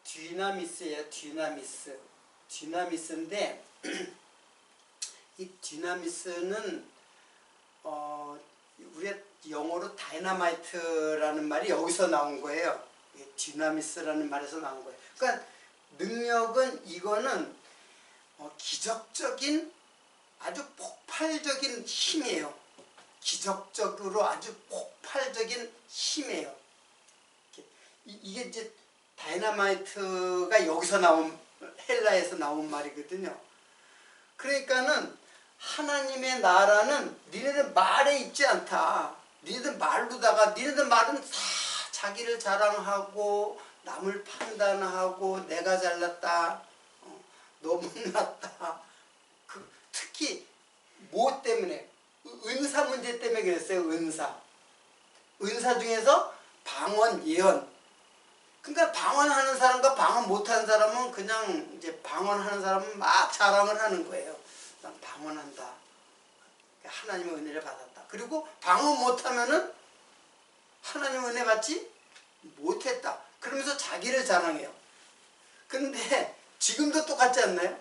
Speaker 1: 디나미스예요. 디나미스인데 이 디나미스는 우리가 영어로 다이너마이트라는 말이 여기서 나온 거예요. 디나미스라는 말에서 나온 거예요. 그러니까 능력은 이거는 기적적인 아주 폭발적인 힘이에요. 기적적으로 아주 폭발적인 힘이에요. 이게 이제 다이너마이트가 여기서 나온 헬라에서 나온 말이거든요. 그러니까는 하나님의 나라는 니네들 말에 있지 않다. 니네들 말로다가 니네들 말은 다 자기를 자랑하고 남을 판단하고 내가 잘났다. 너 못났다. 특히 뭐 때문에 문제 때문에 그랬어요. 은사 중에서 방언, 예언. 그러니까 방언하는 사람과 방언 못하는 사람은 그냥 이제 방언하는 사람은 막 자랑을 하는 거예요. 난 방언한다. 하나님의 은혜를 받았다. 그리고 방언 못하면은 하나님의 은혜 받지 못했다. 그러면서 자기를 자랑해요. 근데 지금도 똑같지 않나요?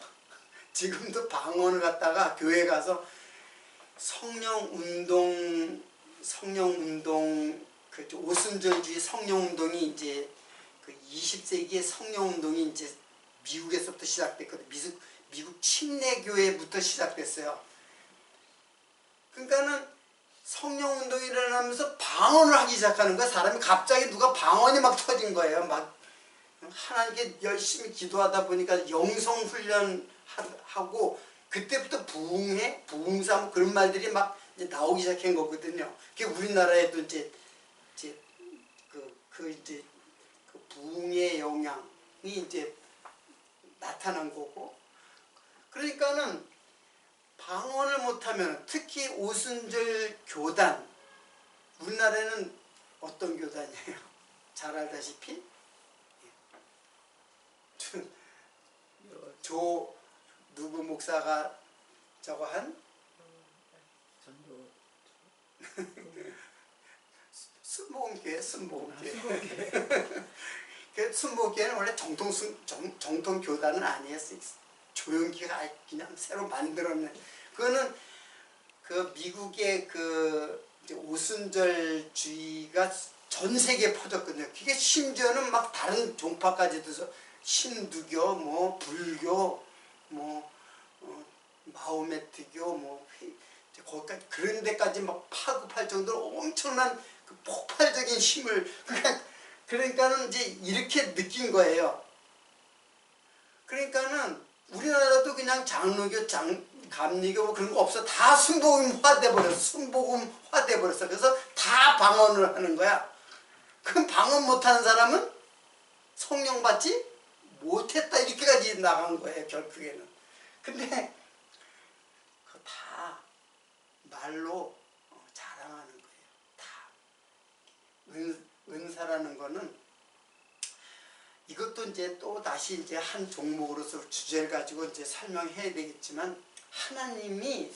Speaker 1: 지금도 방언을 갖다가 교회 가서 성령운동 그 오순절주의 성령운동이 이제 그 20세기의 성령운동이 이제 미국에서부터 시작됐거든요. 미국 침례교회부터 시작됐어요. 그러니까는 성령운동이 일어나면서 방언을 하기 시작하는 거야. 사람이 갑자기 누가 방언이 막 터진 거예요. 막 하나님께 열심히 기도하다 보니까 영성훈련하고 그때부터 부흥사 그런 말들이 막 이제 나오기 시작한 거거든요. 그게 우리나라에도 이제 그 부흥의 영향이 이제 나타난 거고. 그러니까는 방언을 못하면 특히 오순절 교단, 우리나라에는 어떤 교단이에요? 잘 알다시피 조 누구 목사가 저거 한 순복음교회. 그 순복음교회는 원래 정통 교단은 아니에요. 조용기가 그냥 새로 만들었네. 그거는 그 미국의 그 오순절주의가 전 세계에 퍼졌거든요. 그게 심지어는 막 다른 종파까지도 신두교, 뭐 불교, 뭐 마호메트교, 뭐 거기까지 그런 데까지 막 파급할 정도로 엄청난 그 폭발적인 힘을 그러니까는 이제 이렇게 느낀 거예요. 그러니까는 우리나라도 그냥 장로교, 감리교 뭐 그런 거 없어. 다 순복음화 돼 버렸어. 그래서 다 방언을 하는 거야. 그럼 방언 못하는 사람은 성령 받지 못했다 이렇게까지 나간 거예요. 결국에는. 근데 그거 다 말로 자랑하는 거예요. 다. 은사라는 거는 이것도 이제 또 다시 이제 한 종목으로서 주제를 가지고 이제 설명해야 되겠지만 하나님이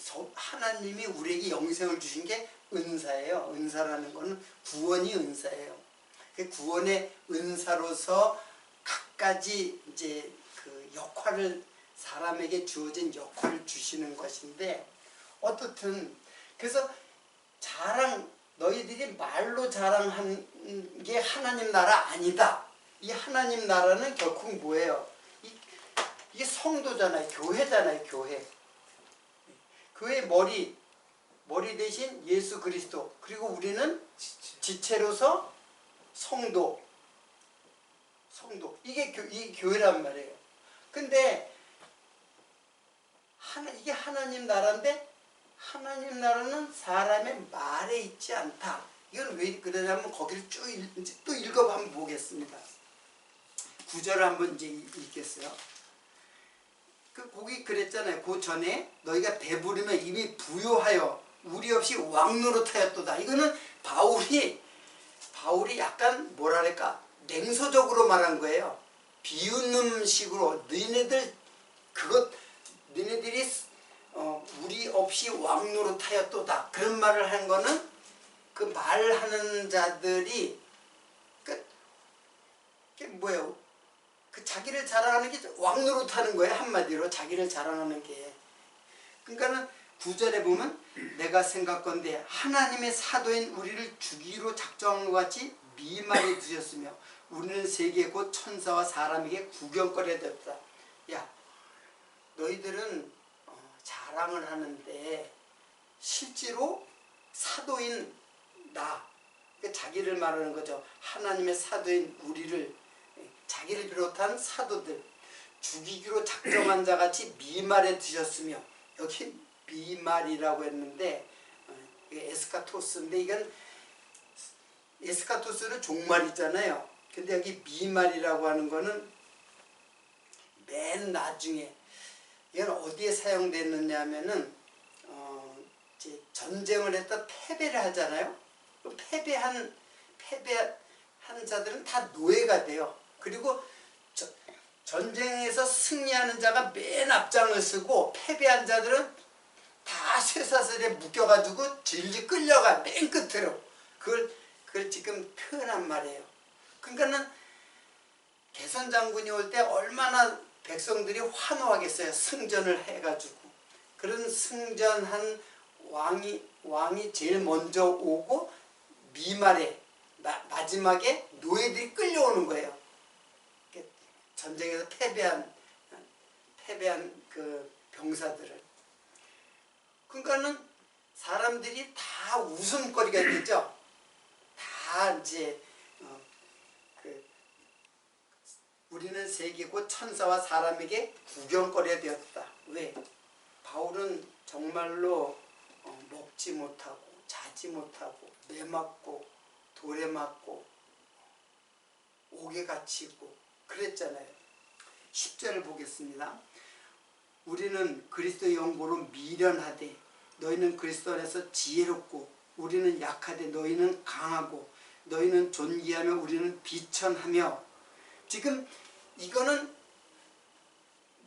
Speaker 1: 우리에게 영생을 주신 게 은사예요. 은사라는 거는 구원이 은사예요. 그 구원의 은사로서 각가지 이제 그 역할을 사람에게 주어진 역할을 주시는 것인데 어떻든 그래서 너희들이 말로 자랑한 게 하나님 나라 아니다. 이 하나님 나라는 결국 뭐예요? 이게 성도잖아요. 교회잖아요. 교회 머리 대신 예수 그리스도. 그리고 우리는 지체로서 성도. 이게 교회란 말이에요. 근데 이게 하나님 나라인데 하나님 나라는 사람의 말에 있지 않다. 이건 왜 그러냐면 거기를 또 읽어봐 한번 보겠습니다. 구절을 한번 이제 읽겠어요. 거기 그랬잖아요. 그 전에 너희가 배부르며 이미 부요하여 우리 없이 왕노릇하였도다. 이거는 바울이 약간 뭐랄까 냉소적으로 말한 거예요. 비웃는 식으로 너희들이 우리 없이 왕노릇하였도다. 그런 말을 한 거는 그 말하는 자들이 그게 뭐예요? 그 자기를 자랑하는 게 왕노릇하는 거예요. 한마디로 자기를 자랑하는 게. 그러니까는 9절에 보면 내가 생각건대 하나님의 사도인 우리를 죽이기로 작정한 것 같이 미말이 드셨으며 우리는 세계 곧 천사와 사람에게 구경거리가 되었다. 야, 너희들은 자랑을 하는데 실제로 사도인 나, 자기를 말하는 거죠. 하나님의 사도인 우리를, 자기를 비롯한 사도들 죽이기로 작정한 자같이 미말에 드셨으며, 여기 미말이라고 했는데 에스카토스인데 이건 에스카토스는 종말이잖아요. 근데 여기 미말이라고 하는 거는 맨 나중에, 이건 어디에 사용됐느냐 하면은 이제 전쟁을 했다 패배를 하잖아요. 패배한 자들은 다 노예가 돼요. 그리고 전쟁에서 승리하는 자가 맨 앞장을 쓰고 패배한 자들은 다 쇠사슬에 묶여가지고 질질 끌려가 맨 끝으로. 그걸 지금 표현한 말이에요. 그러니까는 개선 장군이 올 때 얼마나 백성들이 환호하겠어요. 승전을 해가지고. 그런 승전한 왕이 제일 먼저 오고 미말에 마지막에 노예들이 끌려오는 거예요. 전쟁에서 패배한 그 병사들을. 그러니까는 사람들이 다 웃음거리가 되죠. 다 이제 우리는 세계 곧 천사와 사람에게 구경거리가 되었다. 왜? 바울은 정말로 먹지 못하고 자지 못하고 매 맞고 돌에 맞고 옥에 갇히고 그랬잖아요. 10절을 보겠습니다. 우리는 그리스도의 영보로 미련하되 너희는 그리스도 안에서 지혜롭고 우리는 약하되 너희는 강하고 너희는 존귀하며 우리는 비천하며. 지금 이거는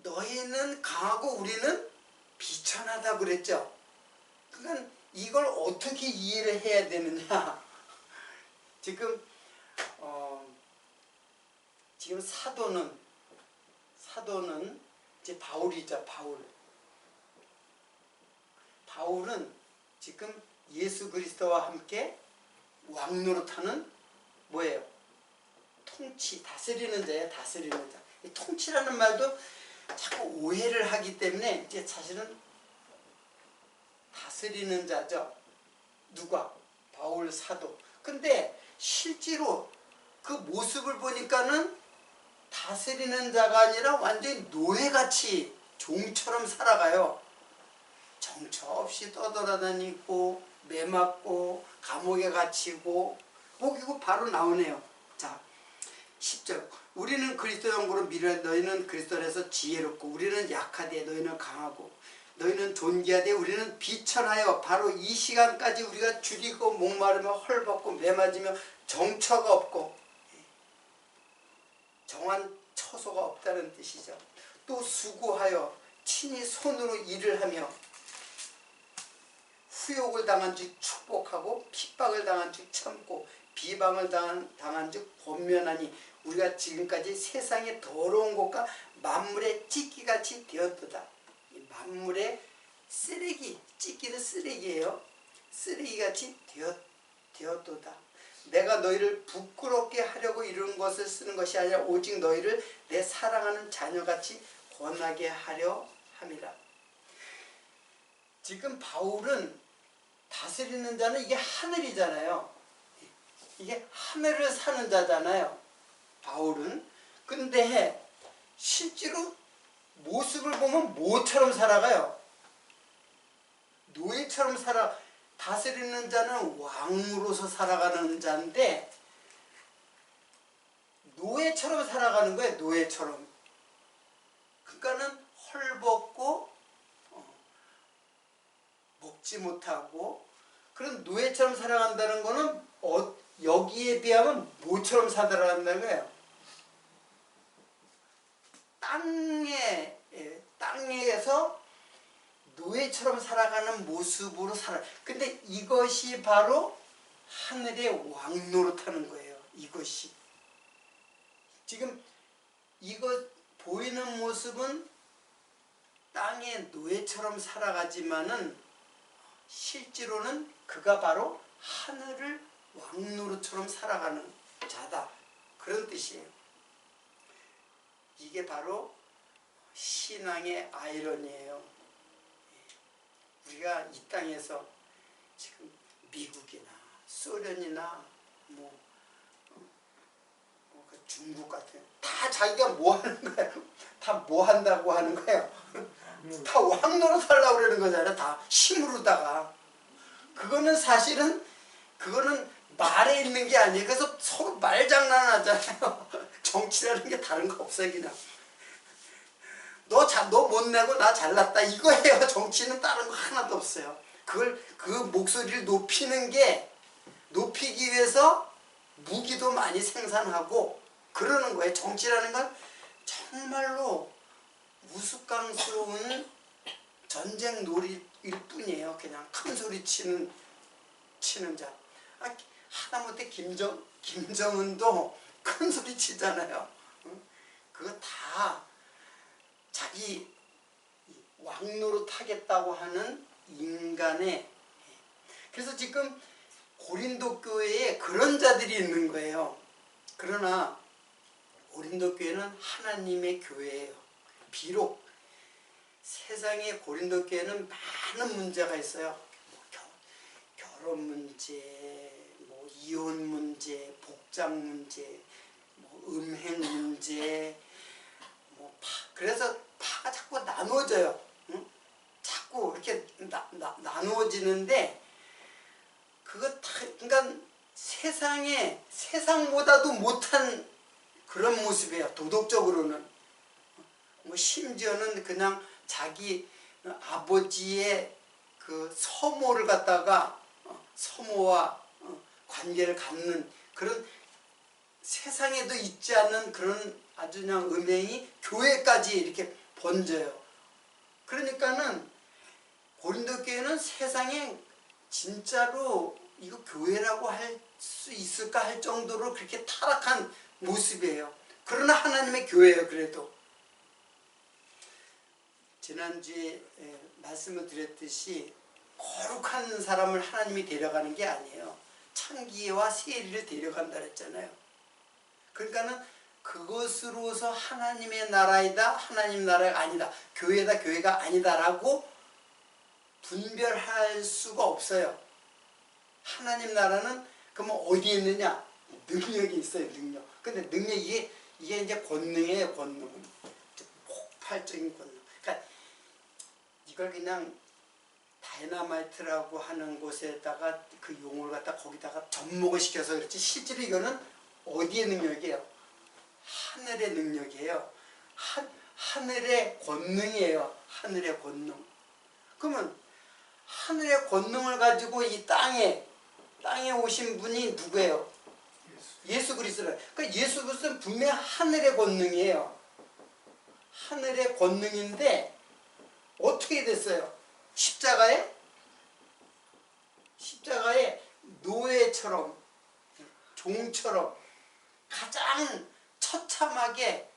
Speaker 1: 너희는 강하고 우리는 비천하다고 그랬죠. 그러니까 이걸 어떻게 이해를 해야 되느냐. 지금 사도는 이제 바울이죠. 바울은 지금 예수 그리스도와 함께 왕노릇하는 뭐예요? 다스리는 자예요. 다스리는 자. 이 통치라는 말도 자꾸 오해를 하기 때문에 이제 사실은 다스리는 자죠. 누가? 바울 사도. 근데 실제로 그 모습을 보니까는 다스리는 자가 아니라 완전히 노예같이 종처럼 살아가요. 정처 없이 떠돌아다니고 매맞고 감옥에 갇히고 이거 바로 나오네요. 자, 10절. 우리는 그리스도 영보로 미련하되 너희는 그리스도 안에서 지혜롭고 우리는 약하되 너희는 강하고 너희는 존귀하되 우리는 비천하여. 바로 이 시간까지 우리가 줄이고 목마르며 헐벗고 매맞으며 정처가 없고 정한 처소가 없다는 뜻이죠. 또 수고하여 친히 손으로 일을 하며 후욕을 당한 즉 축복하고 핍박을 당한 즉 참고 비방을 당한 즉 권면하니 우리가 지금까지 세상의 더러운 것과 만물의 찢기같이 되었도다. 이 만물의 쓰레기, 찢기는 쓰레기예요. 쓰레기같이 되었도다. 내가 너희를 부끄럽게 하려고 이룬 것을 쓰는 것이 아니라 오직 너희를 내 사랑하는 자녀같이 권하게 하려 함이라. 지금 바울은 다스리는 자는 이게 하늘이잖아요. 이게 하늘을 사는 자잖아요. 바울은. 근데 실제로 모습을 보면 뭐처럼 살아가요? 노예처럼 다스리는 자는 왕으로서 살아가는 자인데 노예처럼 살아가는 거예요. 노예처럼. 그러니까는 헐벗고 먹지 못하고 그런 노예처럼 살아간다는 거는 여기에 비하면 뭐처럼 살아간다는 거예요? 땅에서 노예처럼 살아가는 모습으로 근데 이것이 바로 하늘의 왕노릇하는 거예요. 이것이. 지금 이거 보이는 모습은 땅의 노예처럼 살아가지만은 실제로는 그가 바로 하늘을 왕노릇처럼 살아가는 자다. 그런 뜻이에요. 이게 바로 신앙의 아이러니예요. 우리가 이 땅에서 지금 미국이나 소련이나 중국 같은 다 자기가 뭐 하는 거예요? 다 뭐 한다고 하는 거예요? 다 왕노릇 하려고 그러는 거잖아요. 다 힘으로다가. 그거는 사실은 말에 있는 게 아니에요. 그래서 서로 말장난하잖아요. 정치라는 게 다른 거 없어요. 그냥 너 못 내고 나 잘났다 이거예요. 정치는 다른 거 하나도 없어요. 그 목소리를 높이기 위해서 무기도 많이 생산하고 그러는 거예요. 정치라는 건 정말로 우스꽝스러운 전쟁 놀이일 뿐이에요. 그냥 큰 소리 치는 자. 하다못해 김정은도 큰 소리 치잖아요. 그거 다 자기 왕노릇 하겠다고 하는 인간의. 그래서 지금 고린도 교회에 그런 자들이 있는 거예요. 그러나 고린도 교회는 하나님의 교회예요. 비록 세상에 고린도 교회는 많은 문제가 있어요. 결혼 문제, 뭐 이혼 문제, 복장 문제, 뭐 음행 문제, 그래서 파가 자꾸 나누어져요. 응? 자꾸 이렇게 나누어지는데 그거 다 그러니까 세상보다도 못한 그런 모습이에요. 도덕적으로는. 뭐 심지어는 그냥 자기 아버지의 그 서모를 갖다가 서모와 관계를 갖는 그런 세상에도 있지 않는 그런 아주 그냥 음행이 교회까지 이렇게 번져요. 그러니까는 고린도 교회는 세상에 진짜로 이거 교회라고 할 수 있을까 할 정도로 그렇게 타락한 모습이에요. 그러나 하나님의 교회예요. 그래도 지난주에 말씀을 드렸듯이 거룩한 사람을 하나님이 데려가는 게 아니에요. 창기와 세리를 데려간다 그랬잖아요. 그러니까는 그것으로서 하나님의 나라이다, 하나님 나라가 아니다, 교회다, 교회가 아니다라고 분별할 수가 없어요. 하나님 나라는 그러면 어디에 있느냐? 능력이 있어요, 능력. 근데 능력이 이게 이제 권능이에요, 권능. 폭발적인 권능. 그러니까 이걸 그냥 다이너마이트라고 하는 곳에다가 그 용어를 갖다 거기다가 접목을 시켜서 그렇지 실제로 이거는 어디의 능력이에요? 하늘의 능력이에요. 하늘의 권능이에요. 하늘의 권능. 그러면 하늘의 권능을 가지고 이 땅에 오신 분이 누구예요? 예수 그리스도예요. 그러니까 예수 그리스도는 분명 하늘의 권능이에요. 하늘의 권능인데 어떻게 됐어요? 십자가에 노예처럼 종처럼 가장 처참하게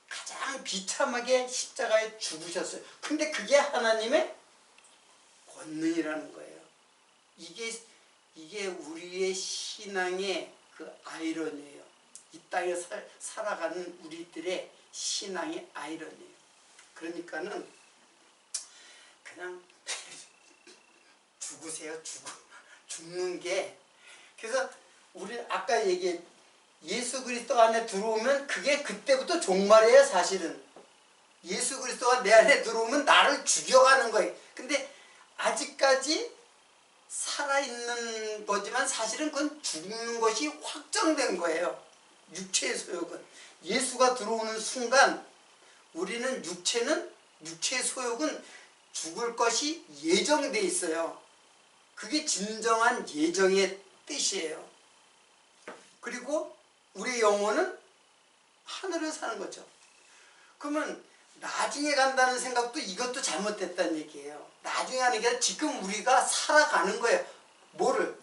Speaker 1: 가장 비참하게 십자가에 죽으셨어요. 근데 그게 하나님의 권능이라는 거예요. 이게 우리의 신앙의 그 아이러니예요. 이 땅에 살아가는 우리들의 신앙의 아이러니예요. 그러니까는 그냥 죽으세요. 죽는 게. 그래서 우리 아까 얘기해 예수 그리스도 안에 들어오면 그게 그때부터 종말이에요. 사실은 예수 그리스도가 내 안에 들어오면 나를 죽여가는 거예요. 근데 아직까지 살아있는 거지만 사실은 그건 죽는 것이 확정된 거예요. 육체의 소욕은. 예수가 들어오는 순간 우리는 육체의 소욕은 죽을 것이 예정돼 있어요. 그게 진정한 예정의 뜻이에요. 그리고 우리 영혼은 하늘을 사는 거죠. 그러면 나중에 간다는 생각도 이것도 잘못됐다는 얘기예요. 나중에 가는 게 아니라 지금 우리가 살아가는 거예요. 뭐를?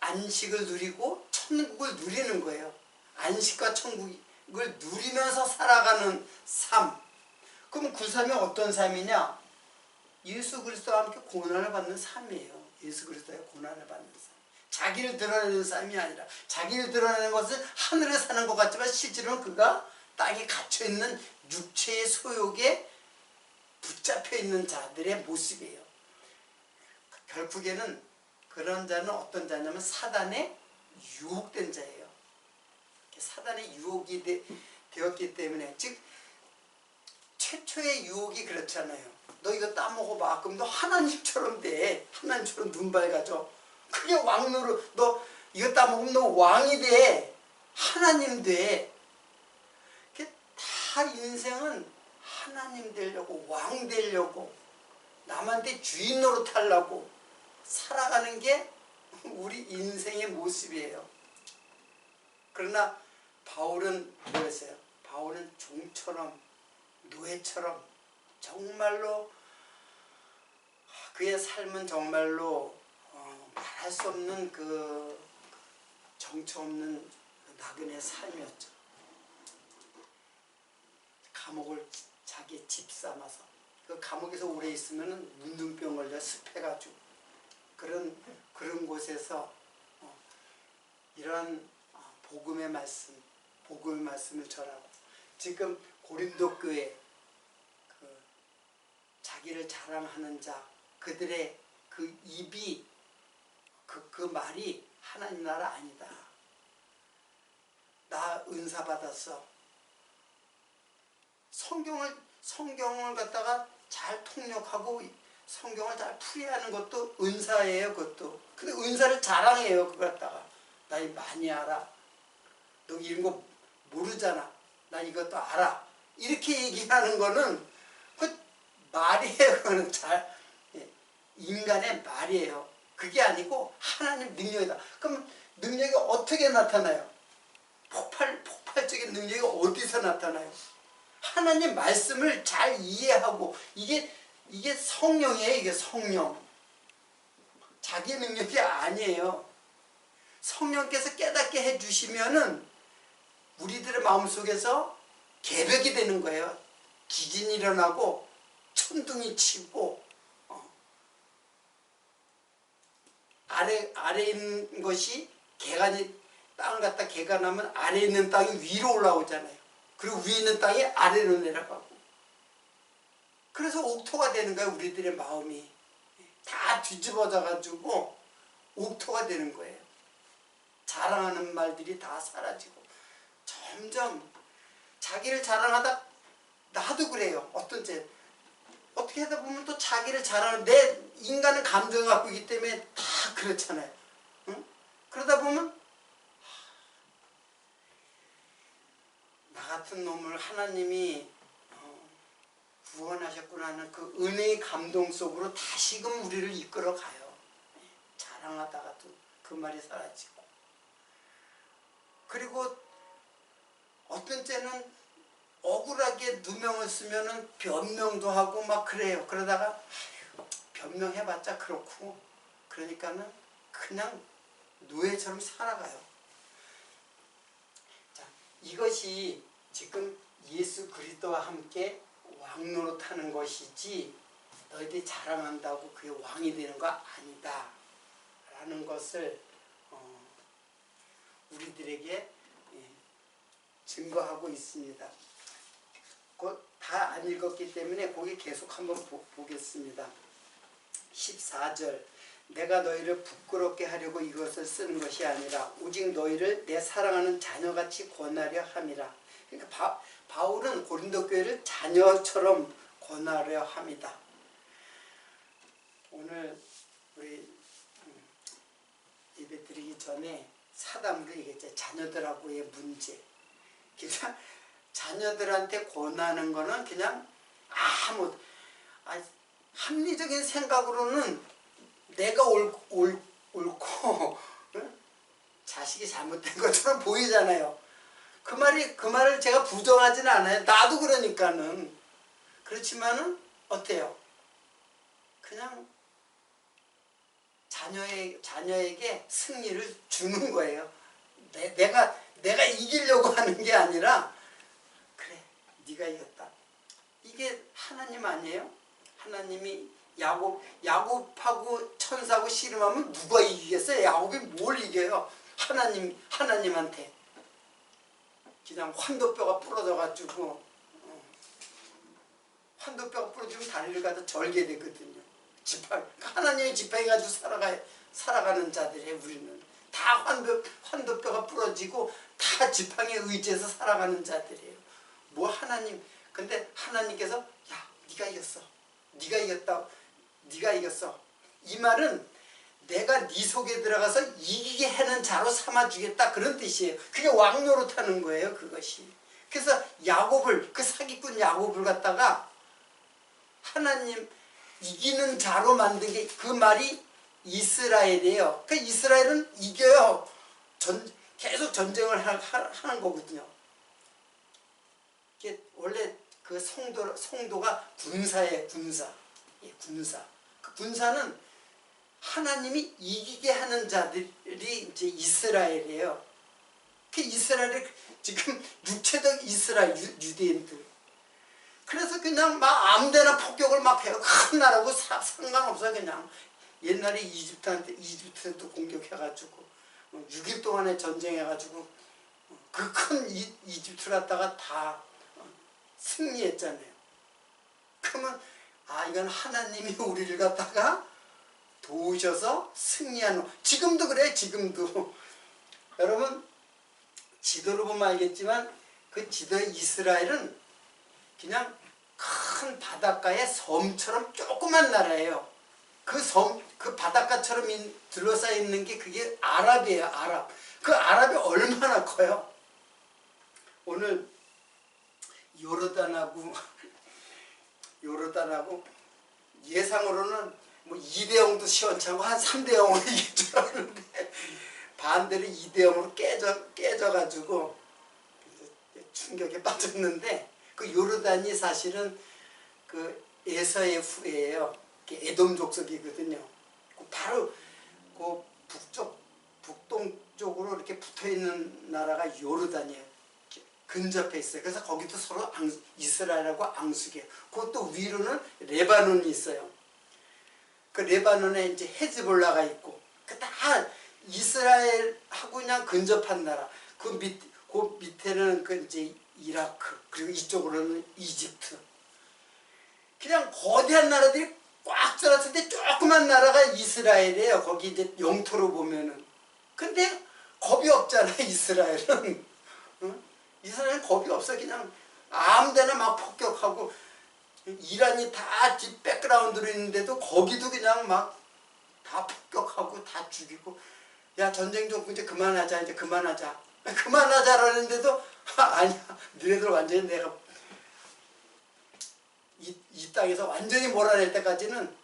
Speaker 1: 안식을 누리고 천국을 누리는 거예요. 안식과 천국을 누리면서 살아가는 삶. 그럼 그 삶이 어떤 삶이냐? 예수 그리스도와 함께 고난을 받는 삶이에요. 예수 그리스도의 고난을 받는 삶. 자기를 드러내는 삶이 아니라 자기를 드러내는 것은 하늘에 사는 것 같지만 실제로는 그가 땅에 갇혀있는 육체의 소욕에 붙잡혀 있는 자들의 모습이에요. 결국에는 그런 자는 어떤 자냐면 사단에 유혹된 자예요. 사단의 유혹이 되었기 때문에 즉 최초의 유혹이 그렇잖아요. 너 이거 따먹어봐. 그럼 너 하나님처럼 돼. 하나님처럼 눈 밝아져. 그게 왕노릇. 너 이거 따먹으면 너 왕이 돼. 하나님 돼. 다 인생은 하나님 되려고 왕 되려고 남한테 주인 노릇하려고 살아가는 게 우리 인생의 모습이에요. 그러나 바울은 뭐였어요? 바울은 종처럼 노예처럼 정말로 그의 삶은 정말로 말할 수 없는 그 정처 없는 나그네 삶이었죠. 감옥을 자기 집 삼아서 그 감옥에서 오래 있으면 문둥병 걸려 습해가지고 그런 곳에서 이러한 복음의 말씀을 전하고 지금 고린도 교회 자기를 자랑하는 자 그들의 그 입이 그 말이 하나님 나라 아니다. 나 은사 받았어. 성경을 갖다가 잘 통역하고 성경을 잘 풀이하는 것도 은사예요. 그것도. 근데 은사를 자랑해요. 그거 갖다가 나 이 많이 알아. 너 이런 거 모르잖아. 나 이것도 알아. 이렇게 얘기하는 거는 그 말이에요. 그거는 인간의 말이에요. 그게 아니고 하나님 능력이다. 그럼 능력이 어떻게 나타나요? 폭발적인 능력이 어디서 나타나요? 하나님 말씀을 잘 이해하고 이게 성령이에요. 이게 성령. 자기 능력이 아니에요. 성령께서 깨닫게 해주시면은 우리들의 마음속에서 개벽이 되는 거예요. 기진이 일어나고 천둥이 치고 아래 있는 것이 땅을 갖다 개간하면 아래 있는 땅이 위로 올라오잖아요. 그리고 위에 있는 땅이 아래로 내려가고. 그래서 옥토가 되는 거예요. 우리들의 마음이. 다 뒤집어져 가지고 옥토가 되는 거예요. 자랑하는 말들이 다 사라지고 점점 자기를 자랑하다 나도 그래요. 어떻게 하다 보면 또 자기를 자랑하는 내 인간은 감정을 갖고 있기 때문에 다 그렇잖아요. 응? 그러다 보면 나 같은 놈을 하나님이 구원하셨구나 하는 그 은혜의 감동 속으로 다시금 우리를 이끌어 가요. 자랑하다가도 그 말이 사라지고. 그리고 어떤 때는 억울하게 누명을 쓰면은 변명도 하고 막 그래요. 그러다가 변명해봤자 그렇고 그러니까는 그냥 노예처럼 살아가요. 자, 이것이 지금 예수 그리스도와 함께 왕노릇하는 것이지 너희들이 자랑한다고 그게 왕이 되는 거 아니다 라는 것을 우리들에게 증거하고 있습니다. 곧 다 안 읽었기 때문에 거기 계속 한번 보겠습니다. 14절 내가 너희를 부끄럽게 하려고 이것을 쓰는 것이 아니라 오직 너희를 내 사랑하는 자녀같이 권하려 함이라. 그러니까 바울은 고린도 교회를 자녀처럼 권하려 합니다. 오늘 우리 예배 드리기 전에 사담으로 얘기했죠. 자녀들하고의 문제. 그냥 자녀들한테 권하는 거는 그냥 합리적인 생각으로는 내가 옳고 자식이 잘못된 것처럼 보이잖아요. 그 말을 제가 부정하지는 않아요. 나도 그러니까는. 그렇지만은 어때요? 그냥 자녀에게 승리를 주는 거예요. 내가 이기려고 하는 게 아니라 그래 네가 이겼다. 이게 하나님 아니에요? 하나님이 야곱하고 천사하고 씨름하면 누가 이기겠어요? 야곱이 뭘 이겨요? 하나님한테 그냥 환도뼈가 부러져 가지고 환도뼈가 부러지면 다리를 갖다 절게 되거든요. 하나님의 지팡이 가지고 살아가는 자들이에요. 우리는 다 환도뼈가 부러지고 다 지팡이에 의지해서 살아가는 자들이에요. 근데 하나님께서 야 네가 이겼어. 네가 이겼다. 네가 이겼어. 이 말은 내가 네 속에 들어가서 이기게 하는 자로 삼아주겠다 그런 뜻이에요. 그게 왕노릇하는 거예요. 그것이. 그래서 그 사기꾼 야곱을 갖다가 하나님 이기는 자로 만든 게 그 말이 이스라엘이에요. 그 이스라엘은 이겨요. 계속 전쟁을 하는 거거든요. 이게 원래 그 성도가 군사예요. 군사. 예, 군사. 그 군사는 하나님이 이기게 하는 자들이 이제 이스라엘이에요. 그 이스라엘이 지금 육체적 이스라엘 유대인들. 그래서 그냥 막 아무데나 폭격을 막 해요. 큰 나라고 상관없어요. 그냥 옛날에 이집트한테도 공격해가지고 6일 동안에 전쟁해가지고 그 큰 이집트를 갖다가 다 승리했잖아요. 그러면 이건 하나님이 우리를 갖다가 도우셔서 승리하는. 지금도 그래. 지금도 여러분 지도로 보면 알겠지만 그 지도의 이스라엘은 그냥 큰 바닷가의 섬처럼 조그만 나라예요. 그 바닷가처럼 둘러싸여 있는 게 그게 아랍이에요. 아랍. 그 아랍이 얼마나 커요. 오늘 요르단하고 예상으로는 뭐 2대0도 시원찮고 한 3대0으로 이길 줄 알았는데 반대로 2대0으로 깨져가지고 충격에 빠졌는데, 그 요르단이 사실은 그 에서의 후예요. 에돔 족속이거든요. 바로 그 북동쪽으로 이렇게 붙어 있는 나라가 요르단이에요. 근접해 있어요. 그래서 거기도 서로 이스라엘하고 앙숙이에요. 그것도 위로는 레바논이 있어요. 그 레바논에 이제 헤즈볼라가 있고, 그 다 이스라엘하고 그냥 근접한 나라. 그 밑에는 그 이제 이라크, 그리고 이쪽으로는 이집트. 그냥 거대한 나라들이 꽉 들었을 때 조그만 나라가 이스라엘이에요. 거기 이제 영토로 보면은. 근데 겁이 없잖아, 이스라엘은. 응? 이스라엘은 겁이 없어. 그냥 아무데나 막 폭격하고, 이란이 다 뒷 백그라운드로 있는데도 거기도 그냥 막 다 폭격하고 다 죽이고, 야 전쟁 좀 이제 그만하자, 이제 그만하자. 그만하자라는데도 아니야, 너희들 완전히 내가 이 땅에서 완전히 몰아낼 때까지는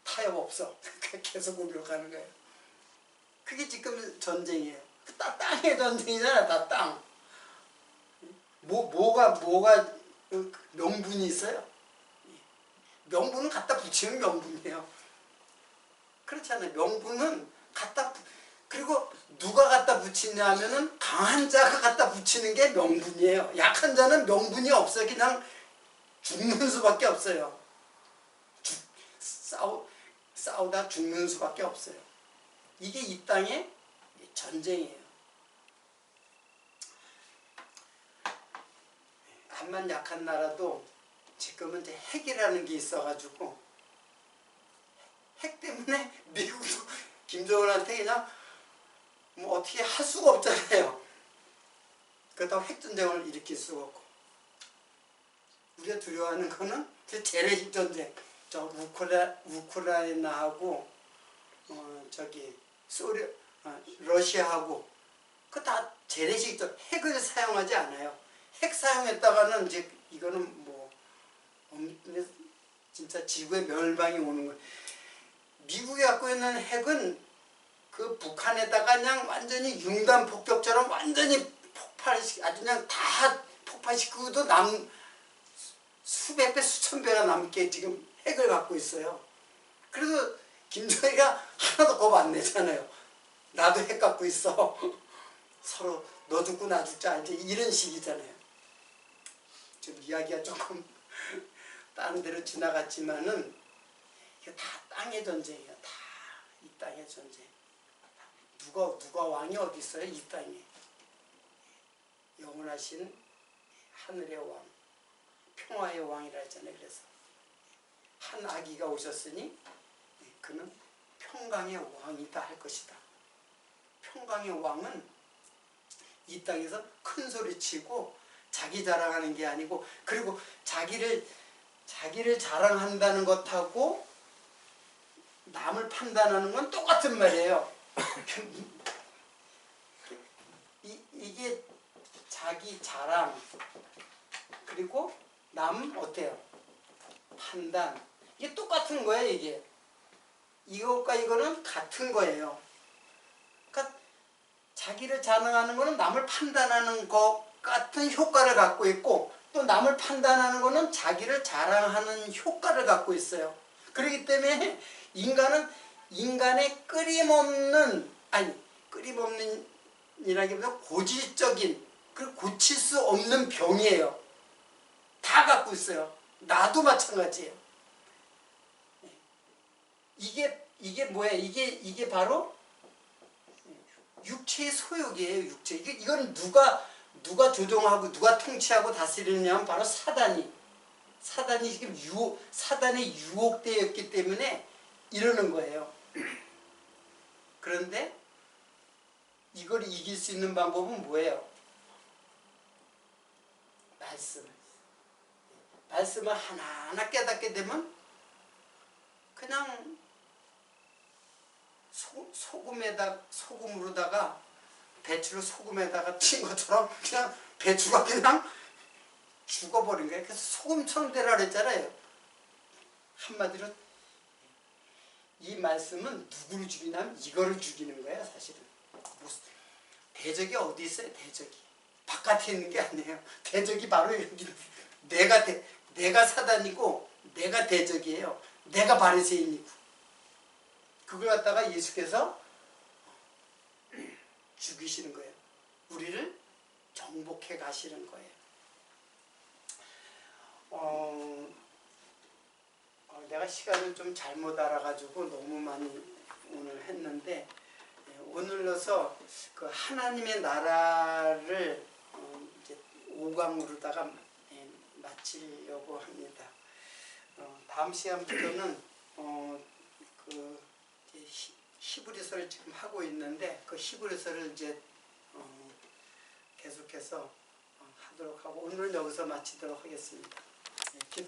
Speaker 1: 타협 없어. 계속 공격하는 거예요. 그게 지금 전쟁이에요. 땅의 전쟁이잖아. 다 땅. 뭐가 명분이 있어요? 명분은 갖다 붙이는 명분이에요. 그렇잖아요. 명분은 그리고 누가 갖다 붙이냐 하면은 강한 자가 갖다 붙이는 게 명분이에요. 약한 자는 명분이 없어요. 그냥 죽는 수밖에 없어요. 싸우다 죽는 수밖에 없어요. 이게 이 땅의 전쟁이에요. 암만 약한 나라도 지금은 이제 핵이라는 게 있어가지고, 핵 때문에 미국도 김정은한테 그냥 뭐 어떻게 할 수가 없잖아요. 그렇다고 핵전쟁을 일으킬 수가 없고. 우리가 두려워하는 거는 재래식 전쟁. 저 우크라이나하고 러시아하고 그 다 재래식 핵을 사용하지 않아요. 핵 사용했다가는 이제 이거는 뭐 진짜 지구의 멸망이 오는 거예요. 미국이 갖고 있는 핵은 그 북한에다가 그냥 완전히 융단 폭격처럼 완전히 아주 그냥 다 폭발시키고도 수백 배, 수천 배가 남게 지금 핵을 갖고 있어요. 그래서 김정일이가 하나도 겁 안 내잖아요. 나도 핵 갖고 있어. 서로 너 죽고 나 죽자, 이제 이런 식이잖아요. 좀 이야기가 조금 다른 데로 지나갔지만은 이게 다 땅의 전쟁이야. 다 이 땅의 전쟁. 누가 왕이 어디 있어요? 이 땅에. 영원하신 하늘의 왕, 평화의 왕이라 했잖아요. 그래서 한 아기가 오셨으니 그는 평강의 왕이다 할 것이다. 평강의 왕은 이 땅에서 큰 소리 치고 자기 자랑하는 게 아니고, 그리고 자기를 자랑한다는 것하고 남을 판단하는 건 똑같은 말이에요. 이게 자기 자랑, 그리고 남 어때요? 판단. 이게 똑같은 거예요, 이게. 이것과 이거는 같은 거예요. 그러니까 자기를 자랑하는 거는 남을 판단하는 것 같은 효과를 갖고 있고, 또 남을 판단하는 거는 자기를 자랑하는 효과를 갖고 있어요. 그렇기 때문에 인간은 인간의 끊임없는이라기보다 고질적인, 그리고 고칠 수 없는 병이에요. 다 갖고 있어요. 나도 마찬가지예요. 이게 뭐예요? 이게 바로 육체의 소욕이에요. 육체. 이건 누가 조종하고 누가 통치하고 다스리느냐면 바로 사단이 지금 사단에 유혹되었기 때문에 이러는 거예요. 그런데 이걸 이길 수 있는 방법은 뭐예요? 말씀을 하나하나 깨닫게 되면 그냥 소금으로다가 배추를 소금에다가 튄 것처럼 그냥 배추가 그냥 죽어버린 거예요. 그래서 소금처럼 되라 그랬잖아요. 한마디로 이 말씀은 누구를 죽이냐면 이거를 죽이는 거예요. 사실은 대적이 어디 있어요? 대적이 바깥에 있는 게 아니에요. 대적이 바로 여기. 내가 사단이고 내가 대적이에요. 내가 바리새인이고. 그걸 갖다가 예수께서 죽이시는 거예요. 우리를 정복해 가시는 거예요. 내가 시간을 좀 잘못 알아가지고 너무 많이 오늘 했는데, 오늘로서 그 하나님의 나라를 이제 5강으로다가 마치려고 합니다. 다음 시간부터는 그 히브리서를 지금 하고 있는데, 그 히브리서를 이제 계속해서 하도록 하고, 오늘은 여기서 마치도록 하겠습니다.